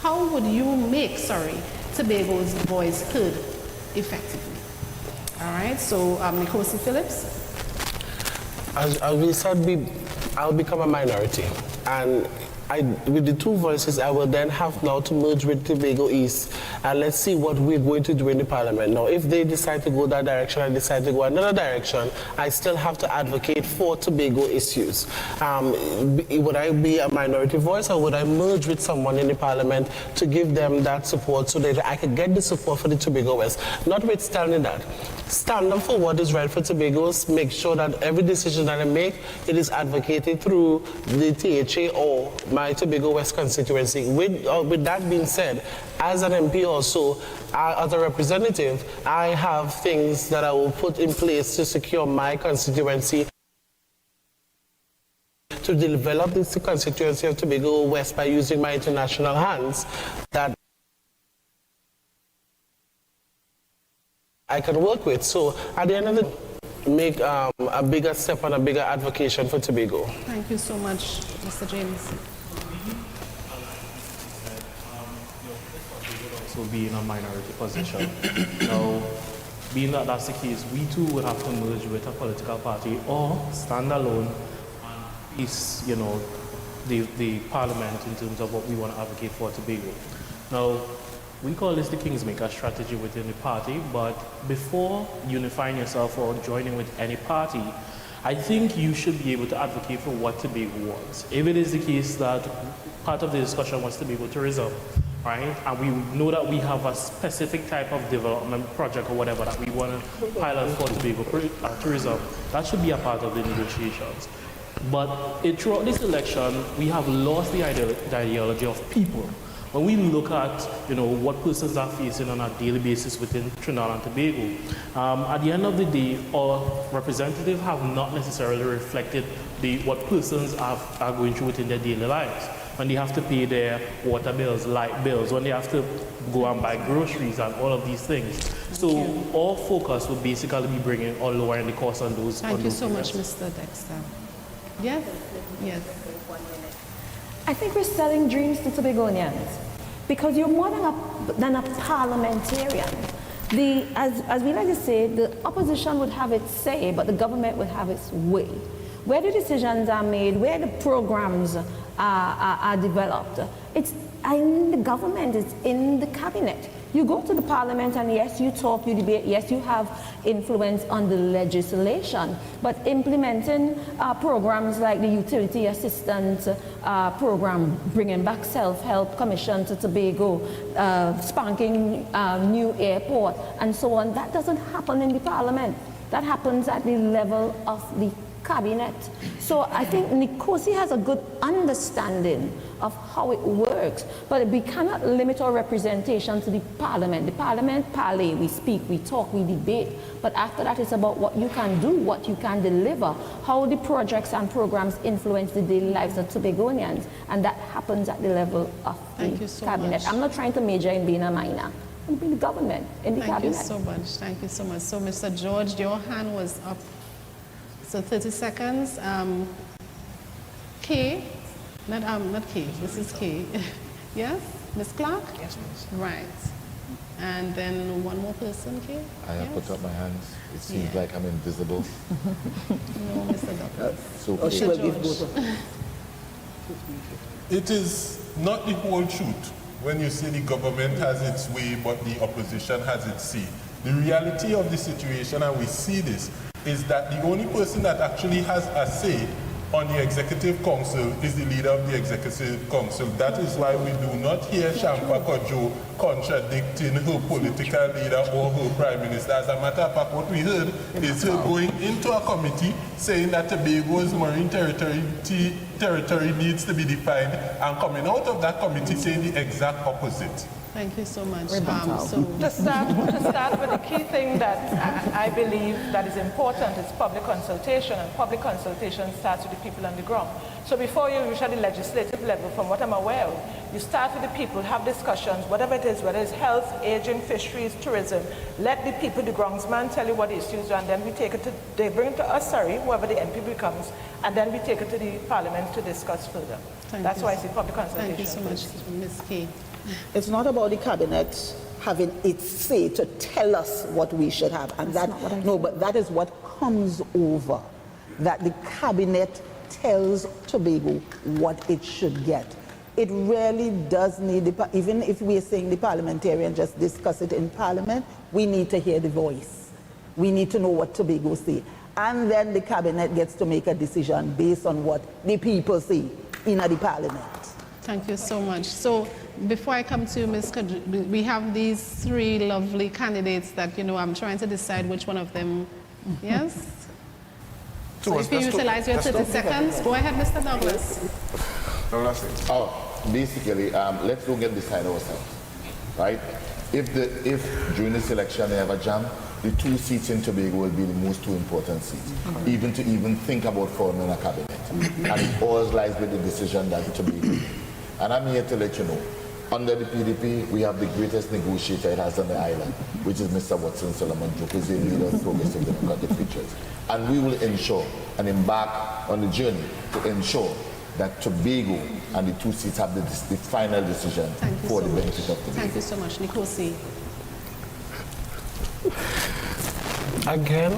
How would you make, Tobago's voice heard effectively? All right, so Nickocy, Phillips. As we said, I'll become a minority, and with the two voices, I will then have now to merge with Tobago East, and let's see what we're going to do in the Parliament. Now, if they decide to go that direction and decide to go another direction, I still have to advocate for Tobago issues. Would I be a minority voice, or would I merge with someone in the Parliament to give them that support so that I could get the support for the Tobago West? Notwithstanding that, stand up for what is right for Tobagos, make sure that every decision that I make, it is advocated through the THA or my Tobago West constituency. With that being said, as an MP also, as a representative, I have things that I will put in place to secure my constituency, to develop this constituency of Tobago West by using my international hands that I can work with. So at the end of the day, make a bigger step and a bigger advocacy for Tobago. Thank you so much, Mr. James. So be in a minority position. Now, being that that's the case, we too would have to merge with a political party or stand alone and face, you know, the Parliament in terms of what we want to advocate for Tobago. Now, we call this the Kingsmaker strategy within the party, but before unifying yourself or joining with any party, I think you should be able to advocate for what Tobago wants. If it is the case that part of the discussion was Tobago tourism, right, and we know that we have a specific type of development project or whatever that we want to pilot for Tobago tourism, that should be a part of the negotiations. But throughout this election, we have lost the ideology of people. When we look at, you know, what persons are facing on a daily basis within Trinidad and Tobago, at the end of the day, our representatives have not necessarily reflected what persons are going through within their daily lives. When they have to pay their water bills, light bills, when they have to go and buy groceries and all of these things. So our focus will basically be bringing or lowering the cost on those. Thank you so much, Mr. Dexter. Yes? Yes. I think we're selling dreams to Tobagonians because you're more than a parliamentarian. As we like to say, the opposition would have its say, but the government would have its way. Where the decisions are made, where the programs are developed, it's in the government, it's in the cabinet. You go to the Parliament and yes, you talk, you debate, yes, you have influence on the legislation, but implementing programs like the Utility Assistance Program, bringing back Self-Help Commission to Tobago, spanking new airport, and so on, that doesn't happen in the Parliament. That happens at the level of the cabinet. So I think Nickocy has a good understanding of how it works, but we cannot limit our representation to the Parliament. The Parliament parley, we speak, we talk, we debate, but after that it's about what you can do, what you can deliver, how the projects and programs influence the daily lives of Tobagonians, and that happens at the level of the cabinet. I'm not trying to major in being a minor. I'm being the government, in the cabinet. Thank you so much, thank you so much. So Mr. George, your hand was up. So 30 seconds. Kaye, not Kaye, this is Kaye. Yes, Ms. Clarke? Yes, Miss. Right. And then one more person, Kaye? I have put up my hands. It seems like I'm invisible. No, Mr. Douglas. So she will give both. It is not the whole truth when you say the government has its way, but the opposition has its say. The reality of the situation, and we see this, is that the only person that actually has a say on the Executive Council is the leader of the Executive Council. That is why we do not hear Shamfa Cudjoe contradicting her political leader or her Prime Minister. As a matter of fact, what we heard is her going into a committee saying that Tobago's marine territory needs to be defined, and coming out of that committee saying the exact opposite. Thank you so much. To start with, the key thing that I believe that is important is public consultation, and public consultation starts with the people on the ground. So before you reach at the legislative level, from what I'm aware of, you start with the people, have discussions, whatever it is, whether it's health, aging, fisheries, tourism, let the people, the groundsman, tell you what the issues are, and then we take it to, they bring it to us, whoever the MP becomes, and then we take it to the Parliament to discuss further. That's why I say public consultation. Thank you so much, Ms. Kaye. It's not about the cabinet having its say to tell us what we should have, and but that is what comes over, that the cabinet tells Tobago what it should get. it really does need, even if we're saying the parliamentarian just discuss it in Parliament, we need to hear the voice. We need to know what Tobago say. And then the cabinet gets to make a decision based on what the people say in the Parliament. Thank you so much. So before I come to you, Ms. Cudjoe, we have these three lovely candidates that, you know, I'm trying to decide which one of them, yes? So if you utilize your 30 seconds, go ahead, Mr. Douglas. Basically, let's look at decide ourselves, right? If during this election they have a jam, the 2 seats in Tobago will be the most 2 important seats, even to think about forming a cabinet. And it all lies with the decision that Tobago. And I'm here to let you know, under the PDP, we have the greatest negotiator it has on the island, which is Mr. Watson Solomon Joke, who is the leader of Progressive Democratic Features. And we will ensure and embark on the journey to ensure that Tobago and the 2 seats have the final decision for the benefit of Tobago. Thank you so much. Nickocy. Again,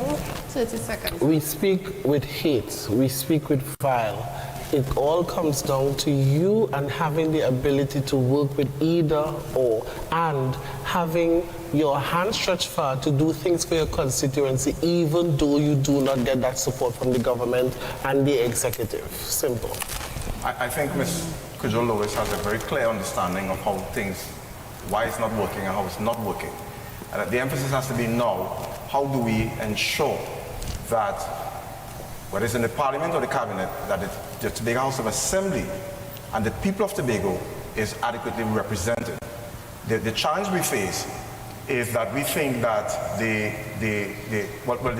30 seconds. we speak with hate, we speak with vile. It all comes down to you and having the ability to work with either or, and having your hand stretched far to do things for your constituency, even though you do not get that support from the government and the executive. Simple. I think Ms. Cudjoe-Lewis has a very clear understanding of how things, why it's not working and how it's not working. And the emphasis has to be now, how do we ensure that, whether it's in the Parliament or the Cabinet, that the Tobago House of Assembly and the people of Tobago is adequately represented. The challenge we face is that we think that the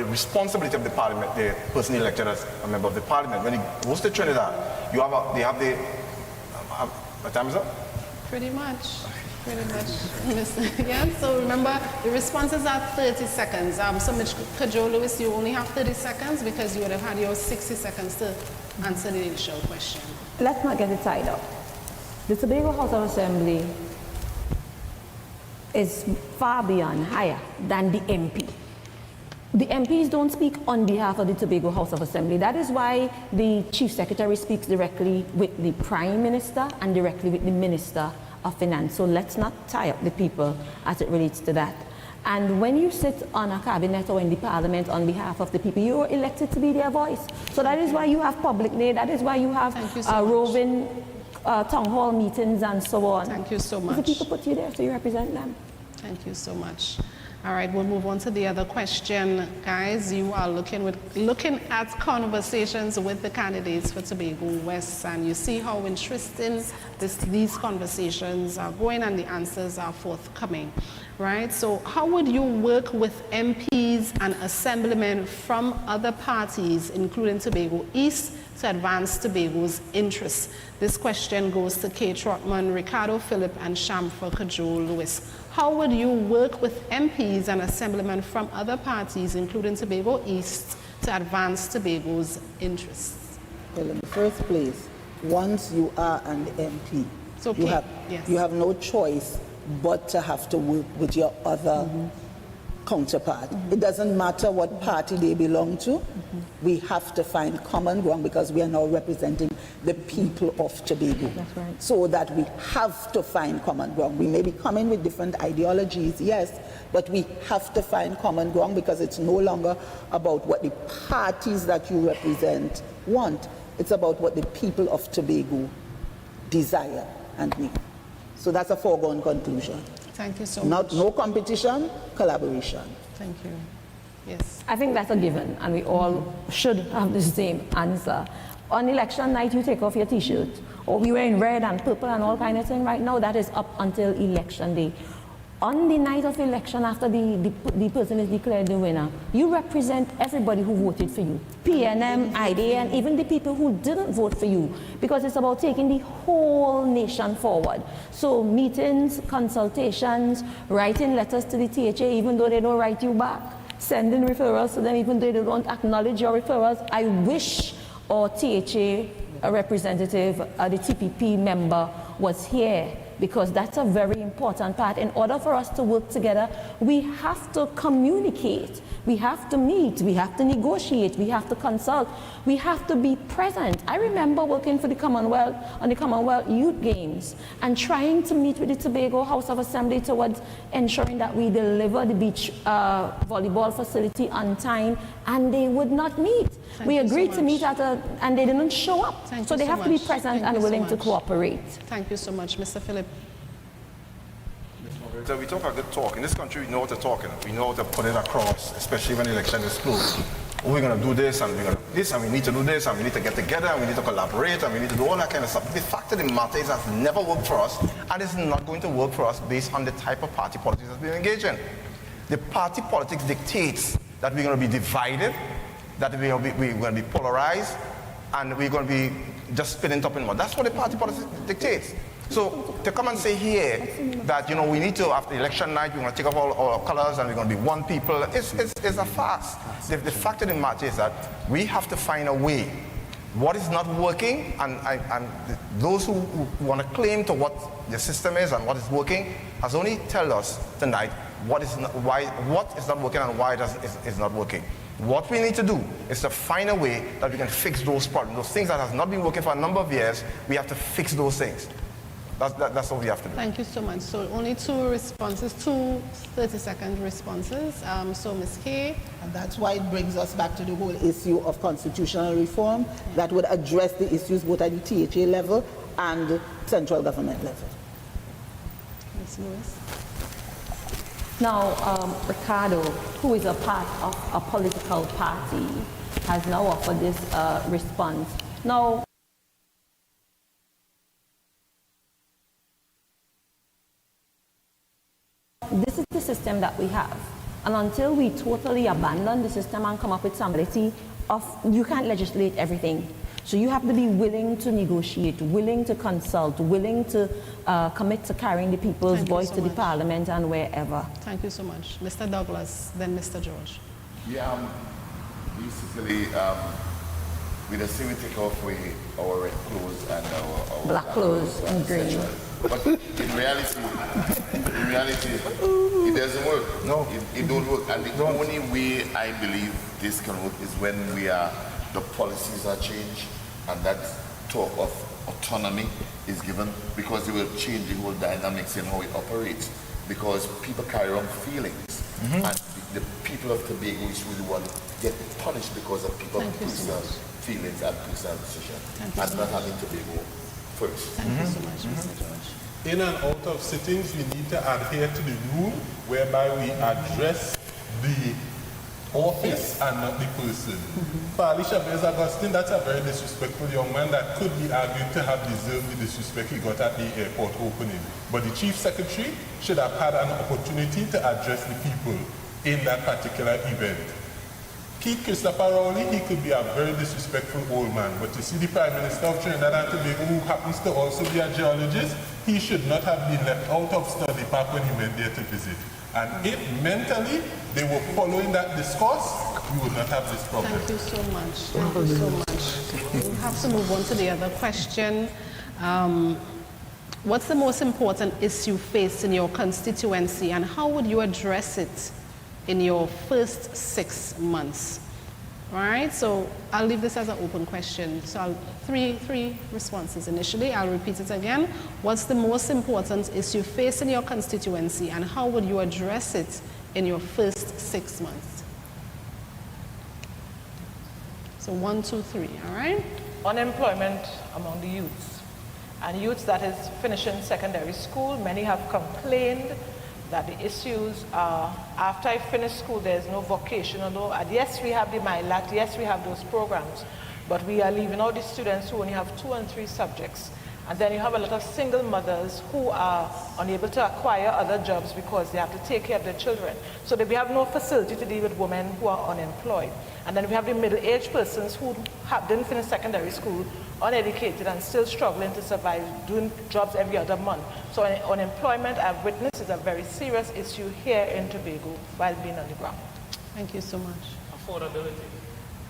responsibility of the Parliament, the person elected as a member of the Parliament, when he goes to Trinidad, they have the, what time is up? Pretty much. Yeah, so remember, the responses are 30 seconds. So Ms. Cudjoe-Lewis, you only have 30 seconds because you would have had your 60 seconds to answer the initial question. Let's not get it tied up. The Tobago House of Assembly is far beyond higher than the MP. The MPs don't speak on behalf of the Tobago House of Assembly. That is why the Chief Secretary speaks directly with the Prime Minister and directly with the Minister of Finance. So let's not tie up the people as it relates to that. And when you sit on a cabinet or in the Parliament on behalf of the people, you are elected to be their voice. So that is why you have public day, that is why you have roving town hall meetings and so on. Thank you so much. The people put you there, so you represent them. Thank you so much. All right, we'll move on to the other question. Guys, you are looking at conversations with the candidates for Tobago West, and you see how interesting these conversations are going and the answers are forthcoming, right? So how would you work with MPs and assemblymen from other parties, including Tobago East, to advance Tobago's interests? This question goes to Kaye, Trotman, Ricardo, Phillip, and Shamfa, Cudjoe-Lewis. How would you work with MPs and assemblymen from other parties, including Tobago East, to advance Tobago's interests? Well, in the first place, once you are an MP, you have no choice but to have to work with your other counterpart. It doesn't matter what party they belong to. We have to find common ground because we are now representing the people of Tobago. That's right. So that we have to find common ground. We may be coming with different ideologies, yes, but we have to find common ground because it's no longer about what the parties that you represent want. It's about what the people of Tobago desire and need. So that's a foregone conclusion. Thank you so much. No competition, collaboration. Thank you. Yes. I think that's a given, and we all should have the same answer. On election night, you take off your T-shirt, or we wearing red and purple and all kind of thing. Right now, that is up until election day. On the night of election, after the person is declared the winner, you represent everybody who voted for you. PNM, IDA, and even the people who didn't vote for you, because it's about taking the whole nation forward. So meetings, consultations, writing letters to the THA, even though they don't write you back, sending referrals to them, even though they don't acknowledge your referrals. I wish our THA representative, the TPP member, was here because that's a very important part. In order for us to work together, we have to communicate, we have to meet, we have to negotiate, we have to consult, we have to be present. I remember working for the Commonwealth on the Commonwealth Youth Games and trying to meet with the Tobago House of Assembly towards ensuring that we deliver the beach volleyball facility on time, and they would not meet. We agreed to meet and they didn't show up. So they have to be present and willing to cooperate. Thank you so much, Mr. Phillip. So we talk a good talk. In this country, we know what to talk in. We know how to put it across, especially when the election is close. We're going to do this, and we're going to do this, and we need to do this, and we need to get together, and we need to collaborate, and we need to do all that kind of stuff. The fact of the matter is that's never worked for us, and it's not going to work for us based on the type of party politics that we're engaged in. The party politics dictates that we're going to be divided, that we're going to be polarized, and we're going to be just spinning top in mud. That's what the party politics dictates. So to come and say here that, you know, we need to, after election night, we're going to take off all our colors and we're going to be one people, it's a farce. The fact of the matter is that we have to find a way. What is not working, and those who want to claim to what the system is and what is working has only tell us tonight what is not working and why it's not working. What we need to do is to find a way that we can fix those problems. Those things that has not been working for a number of years, we have to fix those things. That's what we have to do. Thank you so much. So only two responses, two 30-second responses. So Ms. Kaye. And that's why it brings us back to the whole issue of constitutional reform that would address the issues both at the THA level and central government level. Ms. Lewis. Now, Ricardo, who is a part of a political party, has now offered this response. Now, this is the system that we have. And until we totally abandon the system and come up with some ability of, you can't legislate everything. So you have to be willing to negotiate, willing to consult, willing to commit to carrying the people's voice to the Parliament and wherever. Thank you so much. Mr. Douglas, then Mr. George. Yeah, basically, we just say we take off our red clothes and our black clothes and green. But in reality, it doesn't work. No, it don't work. And the only way I believe this can work is when the policies are changed and that talk of autonomy is given, because it will change the whole dynamics in how it operates. Because people carry on feelings, and the people of Tobago is really want to get punished because of people's personal feelings and personal decisions, and not having Tobago first. Thank you so much, Mr. George. In and out of sittings, we need to adhere to the rule whereby we address the office and not the person. For Alicia Bez Augustine, that's a very disrespectful young man that could be argued to have deserved the disrespect he got at the airport opening. But the Chief Secretary should have had an opportunity to address the people in that particular event. Keith Christopher Rowley, he could be a very disrespectful old man, but you see the Prime Minister of Trinidad and Tobago, who happens to also be a geologist, he should not have been left out of study park when he went there to visit. And if mentally they were following that discourse, we would not have this problem. Thank you so much. Thank you so much. We have to move on to the other question. What's the most important issue faced in your constituency, and how would you address it in your first 6 months? All right, so I'll leave this as an open question. So three responses initially. I'll repeat it again. What's the most important issue faced in your constituency, and how would you address it in your first 6 months? So 1, 2, 3, all right? Unemployment among the youths. And youths that is finishing secondary school, many have complained that the issues are, after I finish school, there's no vocational, and yes, we have the MILAT, yes, we have those programs, but we are leaving out the students who only have 2 and 3 subjects. And then you have a lot of single mothers who are unable to acquire other jobs because they have to take care of their children. So we have no facility to deal with women who are unemployed. And then we have the middle-aged persons who didn't finish secondary school, uneducated, and still struggling to survive, doing jobs every other month. So unemployment, I've witnessed, is a very serious issue here in Tobago while being on the ground. Thank you so much. Affordability.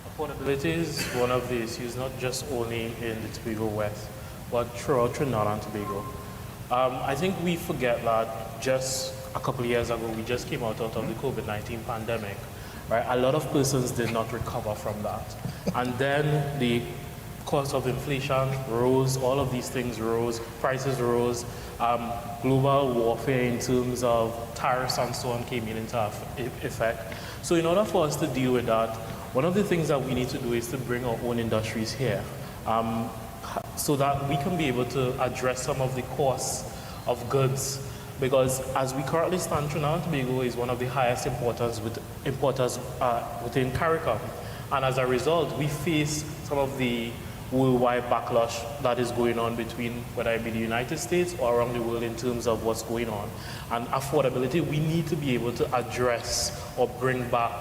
Affordability is one of the issues, not just only in the Tobago West, but throughout Trinidad and Tobago. I think we forget that just a couple of years ago, we just came out of the COVID-19 pandemic, right? A lot of persons did not recover from that. And then the cost of inflation rose, all of these things rose, prices rose, global warfare in terms of tariffs and so on came into effect. So in order for us to deal with that, one of the things that we need to do is to bring our own industries here, so that we can be able to address some of the costs of goods. Because as we currently stand, Trinidad and Tobago is one of the highest importers within CARICOM. And as a result, we face some of the worldwide backlash that is going on between whether it be the United States or around the world in terms of what's going on. And affordability, we need to be able to address or bring back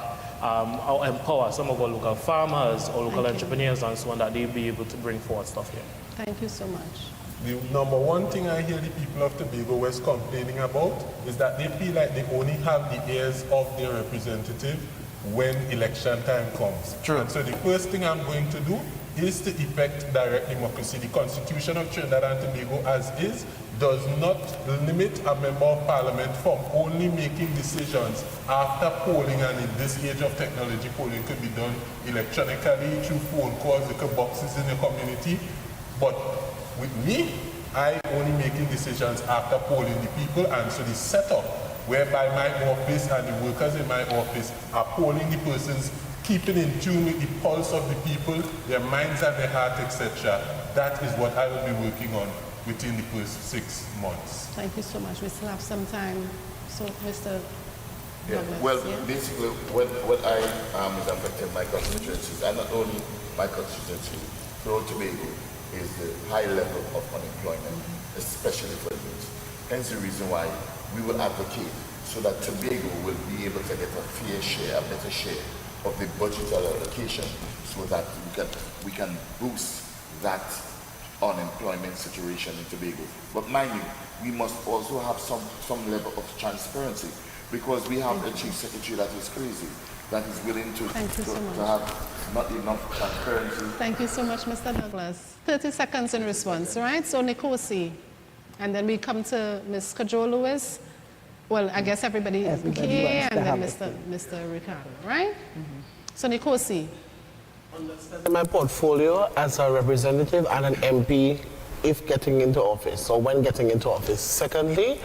or empower some of our local farmers or local entrepreneurs and so on, that they'll be able to bring forward stuff here. Thank you so much. The number one thing I hear the people of Tobago West complaining about is that they feel like they only have the ears of their representative when election time comes. True. And so the first thing I'm going to do is to effect direct democracy. The Constitution of Trinidad and Tobago, as is, does not limit a member of parliament from only making decisions after polling, and in this age of technology, polling could be done electronically through phone calls, little boxes in the community. But with me, I only making decisions after polling the people, and so the setup whereby my office and the workers in my office are polling the persons, keeping in tune with the pulse of the people, their minds and their heart, etc. That is what I will be working on within the first 6 months. Thank you so much. We still have some time. So, Mr. Yeah. Douglas, Well, yeah? basically, what I is affecting my constituencies, and not only my constituency, throughout Tobago, is the high level of unemployment, especially for youth. Hence the reason why we will advocate so that Tobago will be able to get a fair share, a better share of the budgetary allocation, so that we can boost that unemployment situation in Tobago. But mind you, we must also have some level of transparency, because we have a chief secretary that is crazy, that is willing to have not enough transparency. Thank you so much, Mr. Douglas. 30 seconds in response, right? So Nickocy, and then we come to Ms. Cudjoe-Lewis. Well, I guess everybody Kaye, and then Mr. Ricardo, right? So Nickocy. My portfolio as a representative and an MP if getting into office, or when getting into office. Secondly,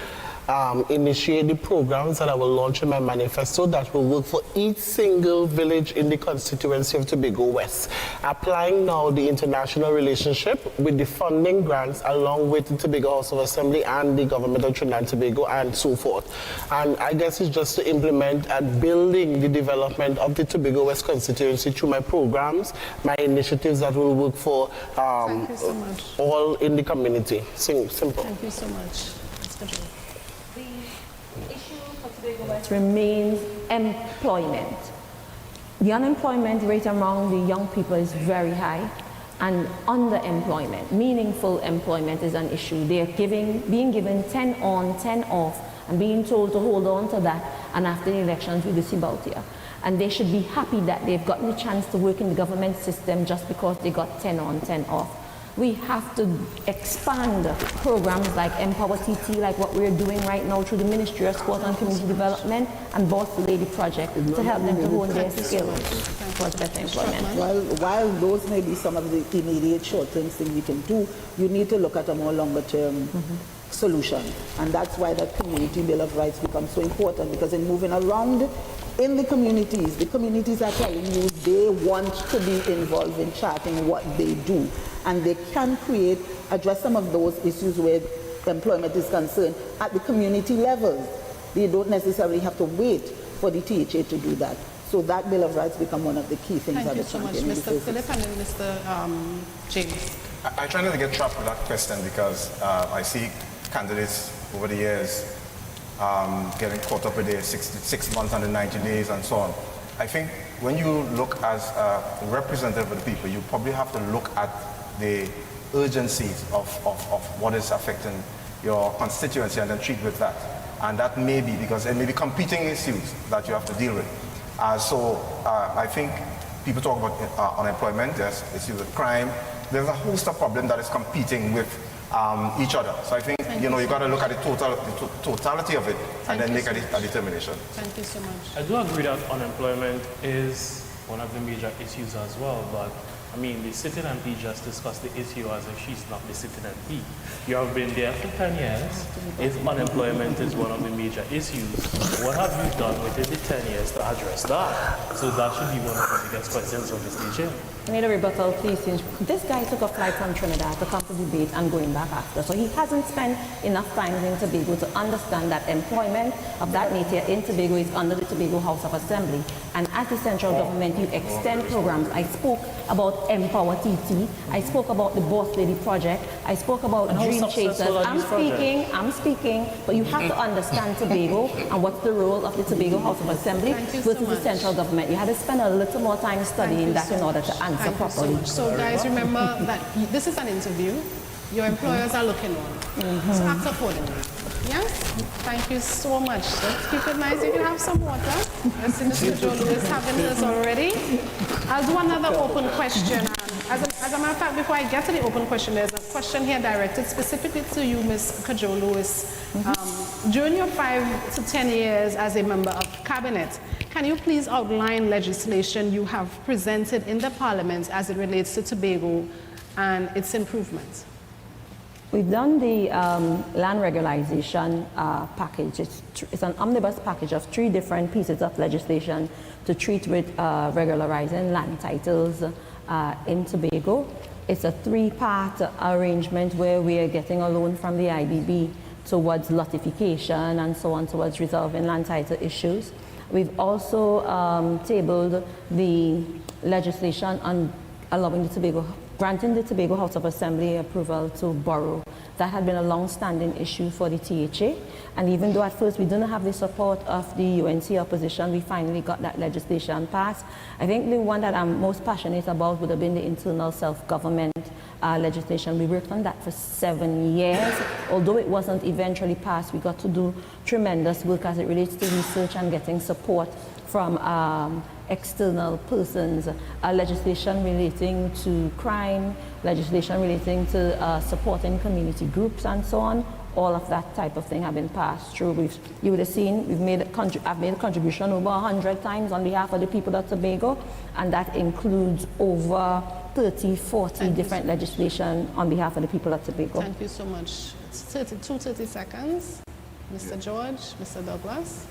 initiate the programs that I will launch in my manifesto that will work for each single village in the constituency of Tobago West. Applying now the international relationship with the funding grants along with the Tobago House of Assembly and the government of Trinidad and Tobago and so forth. And I guess it's just to implement and building the development of the Tobago West constituency through my programs, my initiatives that will work for Thank you so much. all in the community. Simple. Thank you so much. Mr. Joe. Remains employment. The unemployment rate among the young people is very high, and underemployment, meaningful employment, is an issue. They are being given 10 on, 10 off, and being told to hold on to that, and after the elections we will see about here. And they should be happy that they've gotten the chance to work in the government system just because they got 10 on, 10 off. We have to expand programs like Empower TT, like what we're doing right now through the Ministry of Sport and Community Development and Boss Lady Project to help them to hone their skills towards better employment. While those may be some of the immediate short-term things we can do, you need to look at a more longer-term solution. And that's why that community bill of rights becomes so important, because in moving around in the communities are telling you they want to be involved in charting what they do. And they can address some of those issues where employment is concerned at the community level. They don't necessarily have to wait for the THA to do that. So that Bill of Rights become one of the key things. Thank you so much, Mr. Phillip, and then Mr. James. I try not to get trapped with that question, because I see candidates over the years getting caught up with their 6 months and the 90 days and so on. I think when you look as a representative of the people, you probably have to look at the urgencies of what is affecting your constituency and then treat with that. And that may be because there may be competing issues that you have to deal with. So I think people talk about unemployment, there's issues with crime. There's a host of problems that is competing with each other. So I think, you got to look at the totality of it and then make a determination. Thank you so much. I do agree that unemployment is one of the major issues as well, but I mean, the sitting MP just discussed the issue as if she's not the sitting MP. You have been there for 10 years. If unemployment is one of the major issues, what have you done within the 10 years to address that? So that should be one of the biggest questions of this nation. I need a rebuttal, please. This guy took a flight from Trinidad to come to debate and going back after. So he hasn't spent enough time in Tobago to understand that employment of that nature in Tobago is under the Tobago House of Assembly. And as the central government, you extend programs. I spoke about Empower TT. I spoke about the Boss Lady Project. I spoke about Dream Chasers. I'm speaking, but you have to understand Tobago and what's the role of the Tobago House of Assembly versus the central government. You had to spend a little more time studying that in order to answer properly. So guys, remember that this is an interview. Your employers are looking on. So act accordingly. Yes? Thank you so much. Let's keep it nice. You can have some water. I see Mr. Cudjoe-Lewis having his already. I'll do another open question. As a matter of fact, before I get to the open question, there's a question here directed specifically to you, Ms. Cudjoe-Lewis. During your 5 to 10 years as a member of cabinet, can you please outline legislation you have presented in the Parliament as it relates to Tobago and its improvements? We've done the land regularization package. It's an omnibus package of 3 different pieces of legislation to treat with regularizing land titles in Tobago. It's a 3-part arrangement where we are getting a loan from the IDB towards lottification and so on, towards resolving land title issues. We've also tabled the legislation on allowing the Tobago, granting the Tobago House of Assembly approval to borrow. That had been a long-standing issue for the THA, and even though at first we didn't have the support of the UNC opposition, we finally got that legislation passed. I think the one that I'm most passionate about would have been the internal self-government legislation. We worked on that for 7 years. Although it wasn't eventually passed, we got to do tremendous work as it relates to research and getting support from external persons, legislation relating to crime, legislation relating to supporting community groups and so on. All of that type of thing have been passed through. You would have seen I've made a contribution over 100 times on behalf of the people of Tobago, and that includes over 30, 40 different legislation on behalf of the people of Tobago. Thank you so much. It's 30 seconds. Mr. George, Mr. Douglas.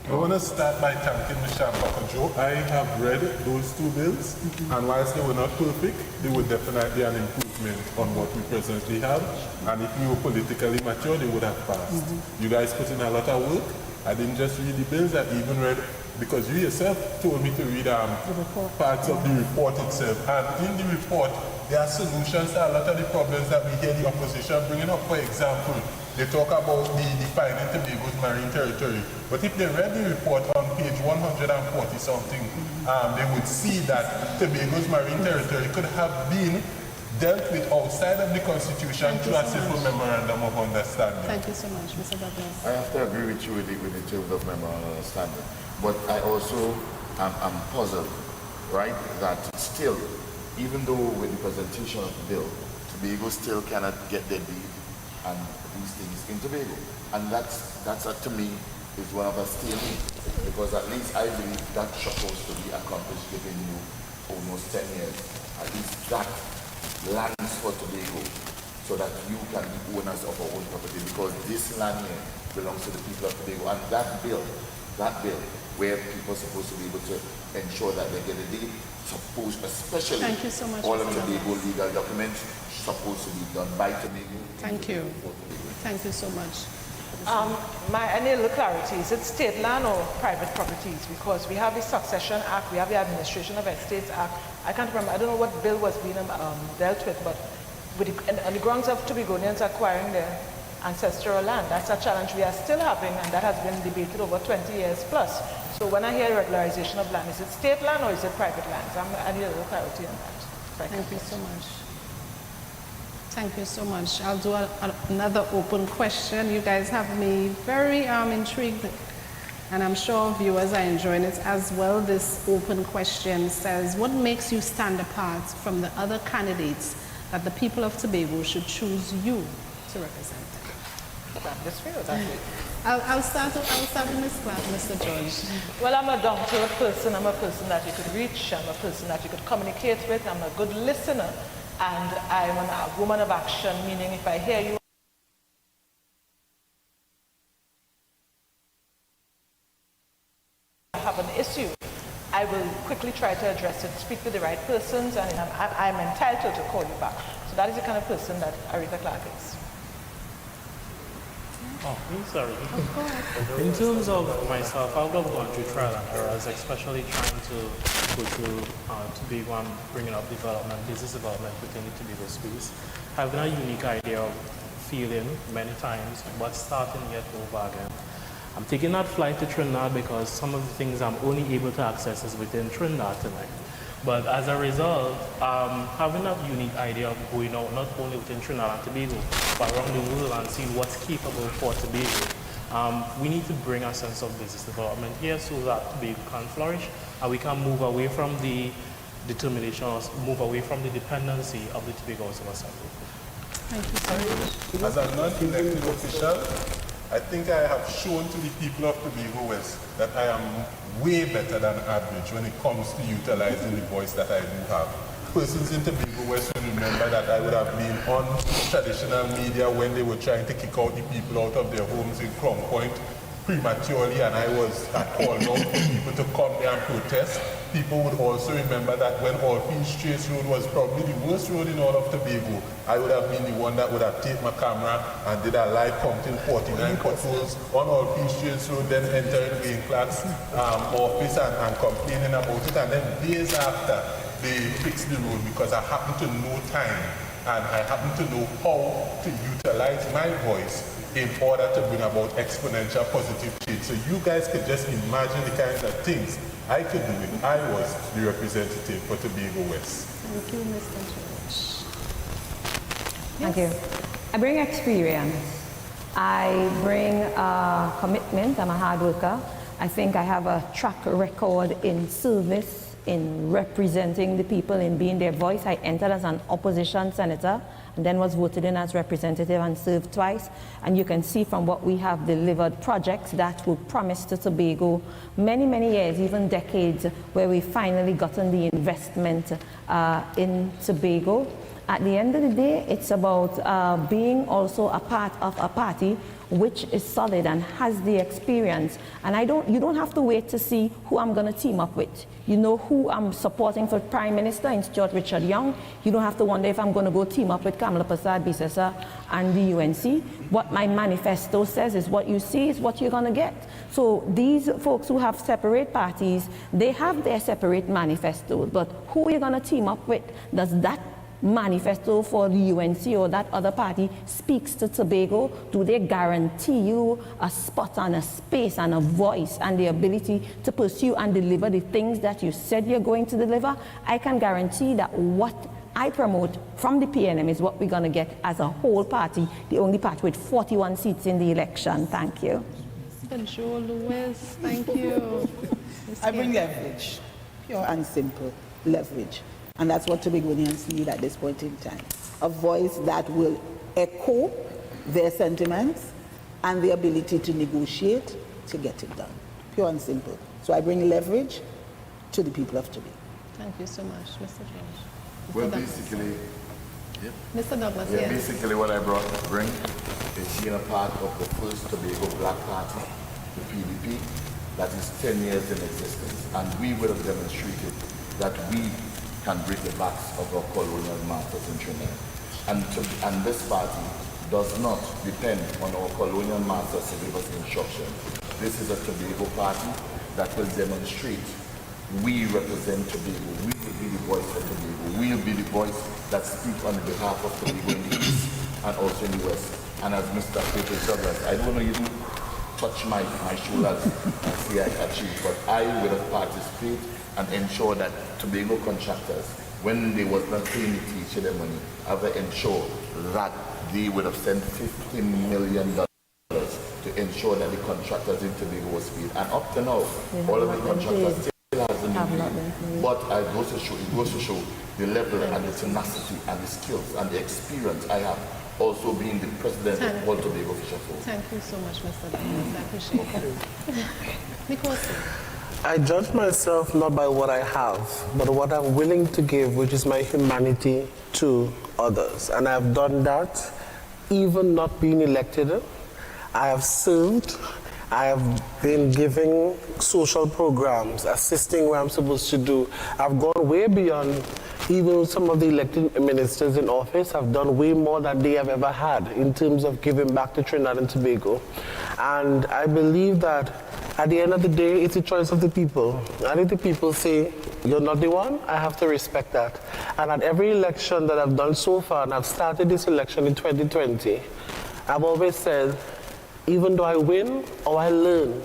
I want to start by thanking Ms. Shamfa. I have read those 2 bills, and whilst they were not perfect, they were definitely an improvement on what we presently have. And if we were politically mature, they would have passed. You guys put in a lot of work. I didn't just read the bills, I even read, because you yourself told me to read parts of the report itself. And in the report, there are solutions to a lot of the problems that we hear the opposition bringing up. For example, they talk about the defining Tobago's marine territory. But if they read the report on page 140-something, they would see that Tobago's marine territory could have been dealt with outside of the Constitution through a simple memorandum of understanding. Thank you so much, Mr. Douglas. I have to agree with you with the terms of memorandum of understanding. But I also am puzzled, right, that still, even though with the presentation of the bill, Tobago still cannot get their deed and these things in Tobago. And that's to me, is one of the stalemate, because at least I believe that's supposed to be accomplished within almost 10 years. At least that lands for Tobago, so that you can be owners of our own property, because this land here belongs to the people of Tobago. And that bill, where people are supposed to be able to ensure that they get a deed, supposed, especially Thank you so much, all of Mr. Tobago legal documents supposed to be done by Tobago. Thank you. Thank you so much. I need a little clarity. Is it state land or private properties? Because we have the Succession Act, we have the Administration of Estates Act. I can't remember, I don't know what bill was being dealt with, but on the grounds of Tobagonians acquiring their ancestral land, that's a challenge we are still having, and that has been debated over 20 years plus. So when I hear regularization of land, is it state land or is it private lands? I need a little clarity on that. Thank you so much. Thank you so much. I'll do another open question. You guys have me very intrigued, and I'm sure viewers are enjoying it as well. This open question says, what makes you stand apart from the other candidates that the people of Tobago should choose you to represent them? I'll start with Ms. Clarke, Mr. George. Well, I'm a down-to-earth person. I'm a person that you could reach. I'm a person that you could communicate with. I'm a good listener. And I'm a woman of action, meaning if I hear you have an issue, I will quickly try to address it, speak to the right persons, and I'm entitled to call you back. So that is the kind of person that Aretha Clarke is. Oh, I'm sorry. In terms of myself, I've gone through trial and errors, especially trying to go through Tobago and bringing up business development within the Tobago space. Having a unique idea of feeling many times, but starting yet over again. I'm taking that flight to Trinidad because some of the things I'm only able to access is within Trinidad tonight. But as a result, having a unique idea of going out not only within Trinidad and Tobago, but around the world and seeing what's capable for Tobago, we need to bring a sense of business development here so that Tobago can flourish and we can move away from the determination, or move away from the dependency of the Tobago House of Assembly. Thank you so much. As a non-elected official, I think I have shown to the people of Tobago West that I am way better than average when it comes to utilizing the voice that I do have. Persons in Tobago West will remember that I would have been on traditional media when they were trying to kick out the people out of their homes in Crown Point prematurely, and I called out for people to come there and protest. People would also remember that when All-Fields Trace Road was probably the worst road in all of Tobago, I would have been the one that would have taken my camera and did a live counting 49 potholes on All-Fields Trace Road, then entering Wayne Clarke's office and complaining about it. And then days after, they fixed the road because I happen to know time and I happen to know how to utilize my voice in order to bring about exponential positive change. So you guys could just imagine the kinds of things I could do if I was the representative for Tobago West. Thank you, Mr. George. Thank you. I bring experience. I bring commitment. I'm a hard worker. I think I have a track record in service, in representing the people, in being their voice. I entered as an opposition senator and then was voted in as representative and served twice. And you can see from what we have delivered, projects that were promised to Tobago many, many years, even decades, where we finally gotten the investment in Tobago. At the end of the day, it's about being also a part of a party which is solid and has the experience. And you don't have to wait to see who I'm going to team up with. You know who I'm supporting for Prime Minister in Stuart Richard Young. You don't have to wonder if I'm going to go team up with Kamala Prasad Bisesa and the UNC. What my manifesto says is what you see is what you're going to get. So these folks who have separate parties, they have their separate manifestos. But who you're going to team up with, does that manifesto for the UNC or that other party speaks to Tobago? Do they guarantee you a spot and a space and a voice and the ability to pursue and deliver the things that you said you're going to deliver? I can guarantee that what I promote from the PNM is what we're going to get as a whole party, the only party with 41 seats in the election. Thank you. Cudjoe-Lewis, thank you. I bring leverage, pure and simple leverage. And that's what Tobagonians need at this point in time. A voice that will echo their sentiments and the ability to negotiate to get it done. Pure and simple. So I bring leverage to the people of Tobago. Thank you so much, Mr. George. Well, basically, Mr. Douglas, yeah, yes. basically what I bring is being a part of the first Tobago Black Party, the PDP, that is 10 years in existence. And we will have demonstrated that we can break the backs of our colonial masters in Trinidad. And this party does not depend on our colonial masters to give us instruction. This is a Tobago party that will demonstrate we represent Tobago. We will be the voice for Tobago. We will be the voice that speaks on behalf of Tobago in the East and also in the West. And as Mr. Douglas, I don't know you touch my shoulders and see I achieve, but I will participate and ensure that Tobago contractors, when they was not paying the teacher their money, have to ensure that they would have sent $15 million to ensure that the contractors in Tobago was paid. And up to now, all of the contractors But it goes to show the level and the tenacity and the skills and the experience I have also being the president of all Tobago Fisher Folk. Thank you so much, Mr. Douglas. I appreciate it. Nickocy. I judge myself not by what I have, but what I'm willing to give, which is my humanity to others. And I've done that even not being elected. I have served. I have been giving social programs, assisting where I'm supposed to do. I've gone way beyond even some of the elected ministers in office. Have done way more than they have ever had in terms of giving back to Trinidad and Tobago. And I believe that at the end of the day, it's a choice of the people. And if the people say, you're not the one, I have to respect that. And at every election that I've done so far, and I've started this election in 2020, I've always said, even though I win or I learn,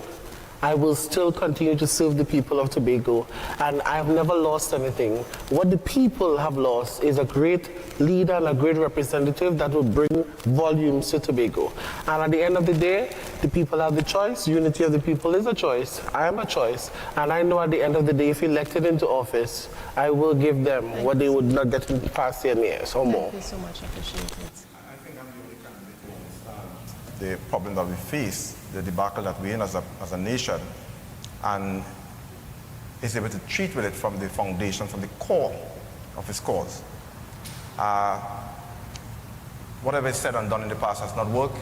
I will still continue to serve the people of Tobago. And I've never lost anything. What the people have lost is a great leader and a great representative that will bring volumes to Tobago. And at the end of the day, the people have the choice. Unity of the people is a choice. I am a choice. And I know at the end of the day, if elected into office, I will give them what they would not get in the past 10 years or more. Thank you so much. I appreciate it. I think I'm the only candidate who understands the problem that we face, the debacle that we're in as a nation, and is able to treat with it from the foundation, from the core of its cause. Whatever is said and done in the past has not worked,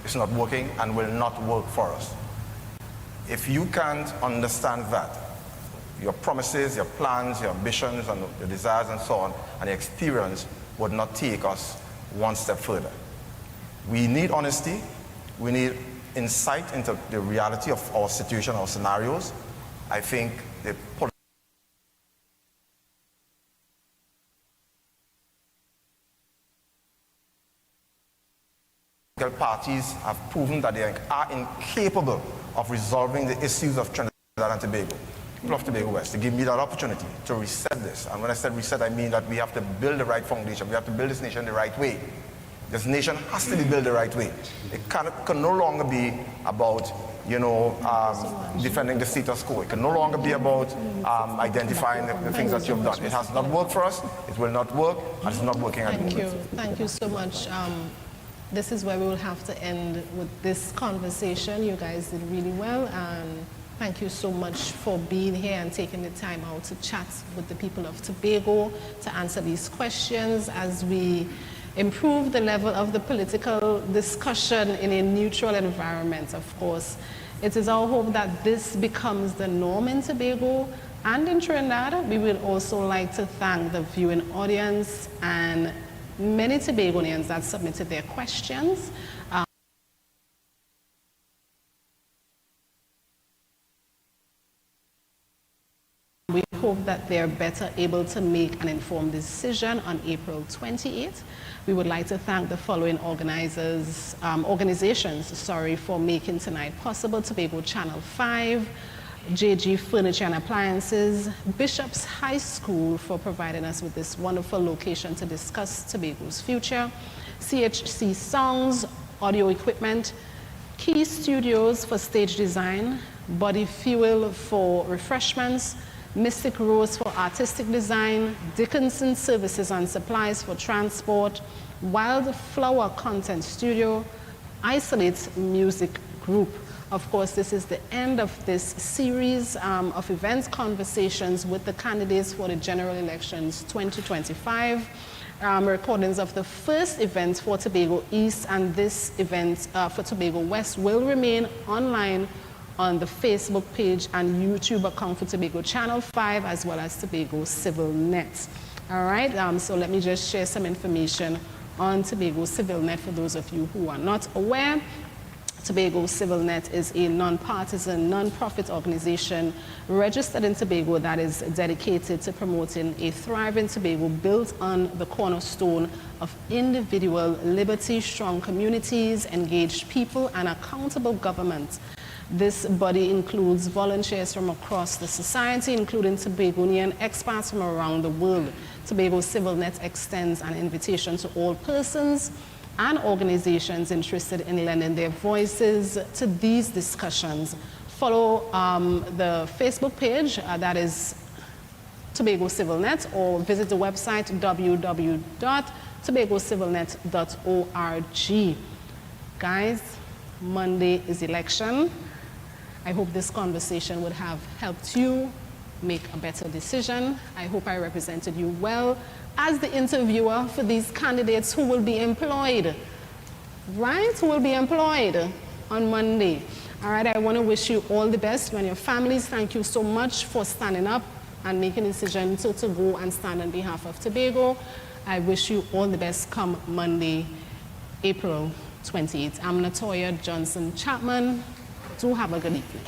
it's not working, and will not work for us. If you can't understand that, your promises, your plans, your ambitions, and your desires and so on, and your experience would not take us one step further. We need honesty, we need insight into the reality of our situation, our scenarios. I think the political parties have proven that they are incapable of resolving the issues of Trinidad and Tobago. People of Tobago West, to give me that opportunity to reset this. And when I said reset, I mean that we have to build the right foundation. We have to build this nation the right way. This nation has to be built the right way. It can no longer be about, defending the status quo. It can no longer be about identifying the things that you've done. It has not worked for us, it will not work, and it's not working at the moment. Thank you so much. This is where we will have to end with this conversation. You guys did really well, and thank you so much for being here and taking the time out to chat with the people of Tobago, to answer these questions as we improve the level of the political discussion in a neutral environment, of course. It is our hope that this becomes the norm in Tobago and in Trinidad. We would also like to thank the viewing audience and many Tobagonians that submitted their questions. We hope that they're better able to make an informed decision on April 28th. We would like to thank the following organizations for making tonight possible: Tobago Channel 5, JG Furniture and Appliances, Bishop's High School for providing us with this wonderful location to discuss Tobago's future, CHC Songs, audio equipment, Key Studios for stage design, Body Fuel for refreshments, Mystic Rose for artistic design, Dickinson Services and Supplies for transport, Wildflower Content Studio, Isolate Music Group. Of course, this is the end of this series of events conversations with the candidates for the general elections 2025. Recordings of the first event for Tobago East and this event for Tobago West will remain online on the Facebook page and YouTube account for Tobago Channel 5 as well as Tobago CivilNET. All right, so let me just share some information on Tobago CivilNET for those of you who are not aware. Tobago CivilNET is a non-partisan, non-profit organization registered in Tobago that is dedicated to promoting a thriving Tobago built on the cornerstone of individual liberty, strong communities, engaged people, and accountable government. This body includes volunteers from across the society, including Tobagonian expats from around the world. Tobago CivilNET extends an invitation to all persons and organizations interested in lending their voices to these discussions follow the Facebook page, that is Tobago CivilNET, or visit the website www.tobagocivilnet.org. Guys, Monday is election. I hope this conversation would have helped you make a better decision. I hope I represented you well as the interviewer for these candidates who will be employed, right? Who will be employed on Monday. All right, I want to wish you all the best. You and your families, thank you so much for standing up and making a decision to go and stand on behalf of Tobago. I wish you all the best come Monday, April 28th. I'm Latoya Johnson Chapman. Do have a good evening.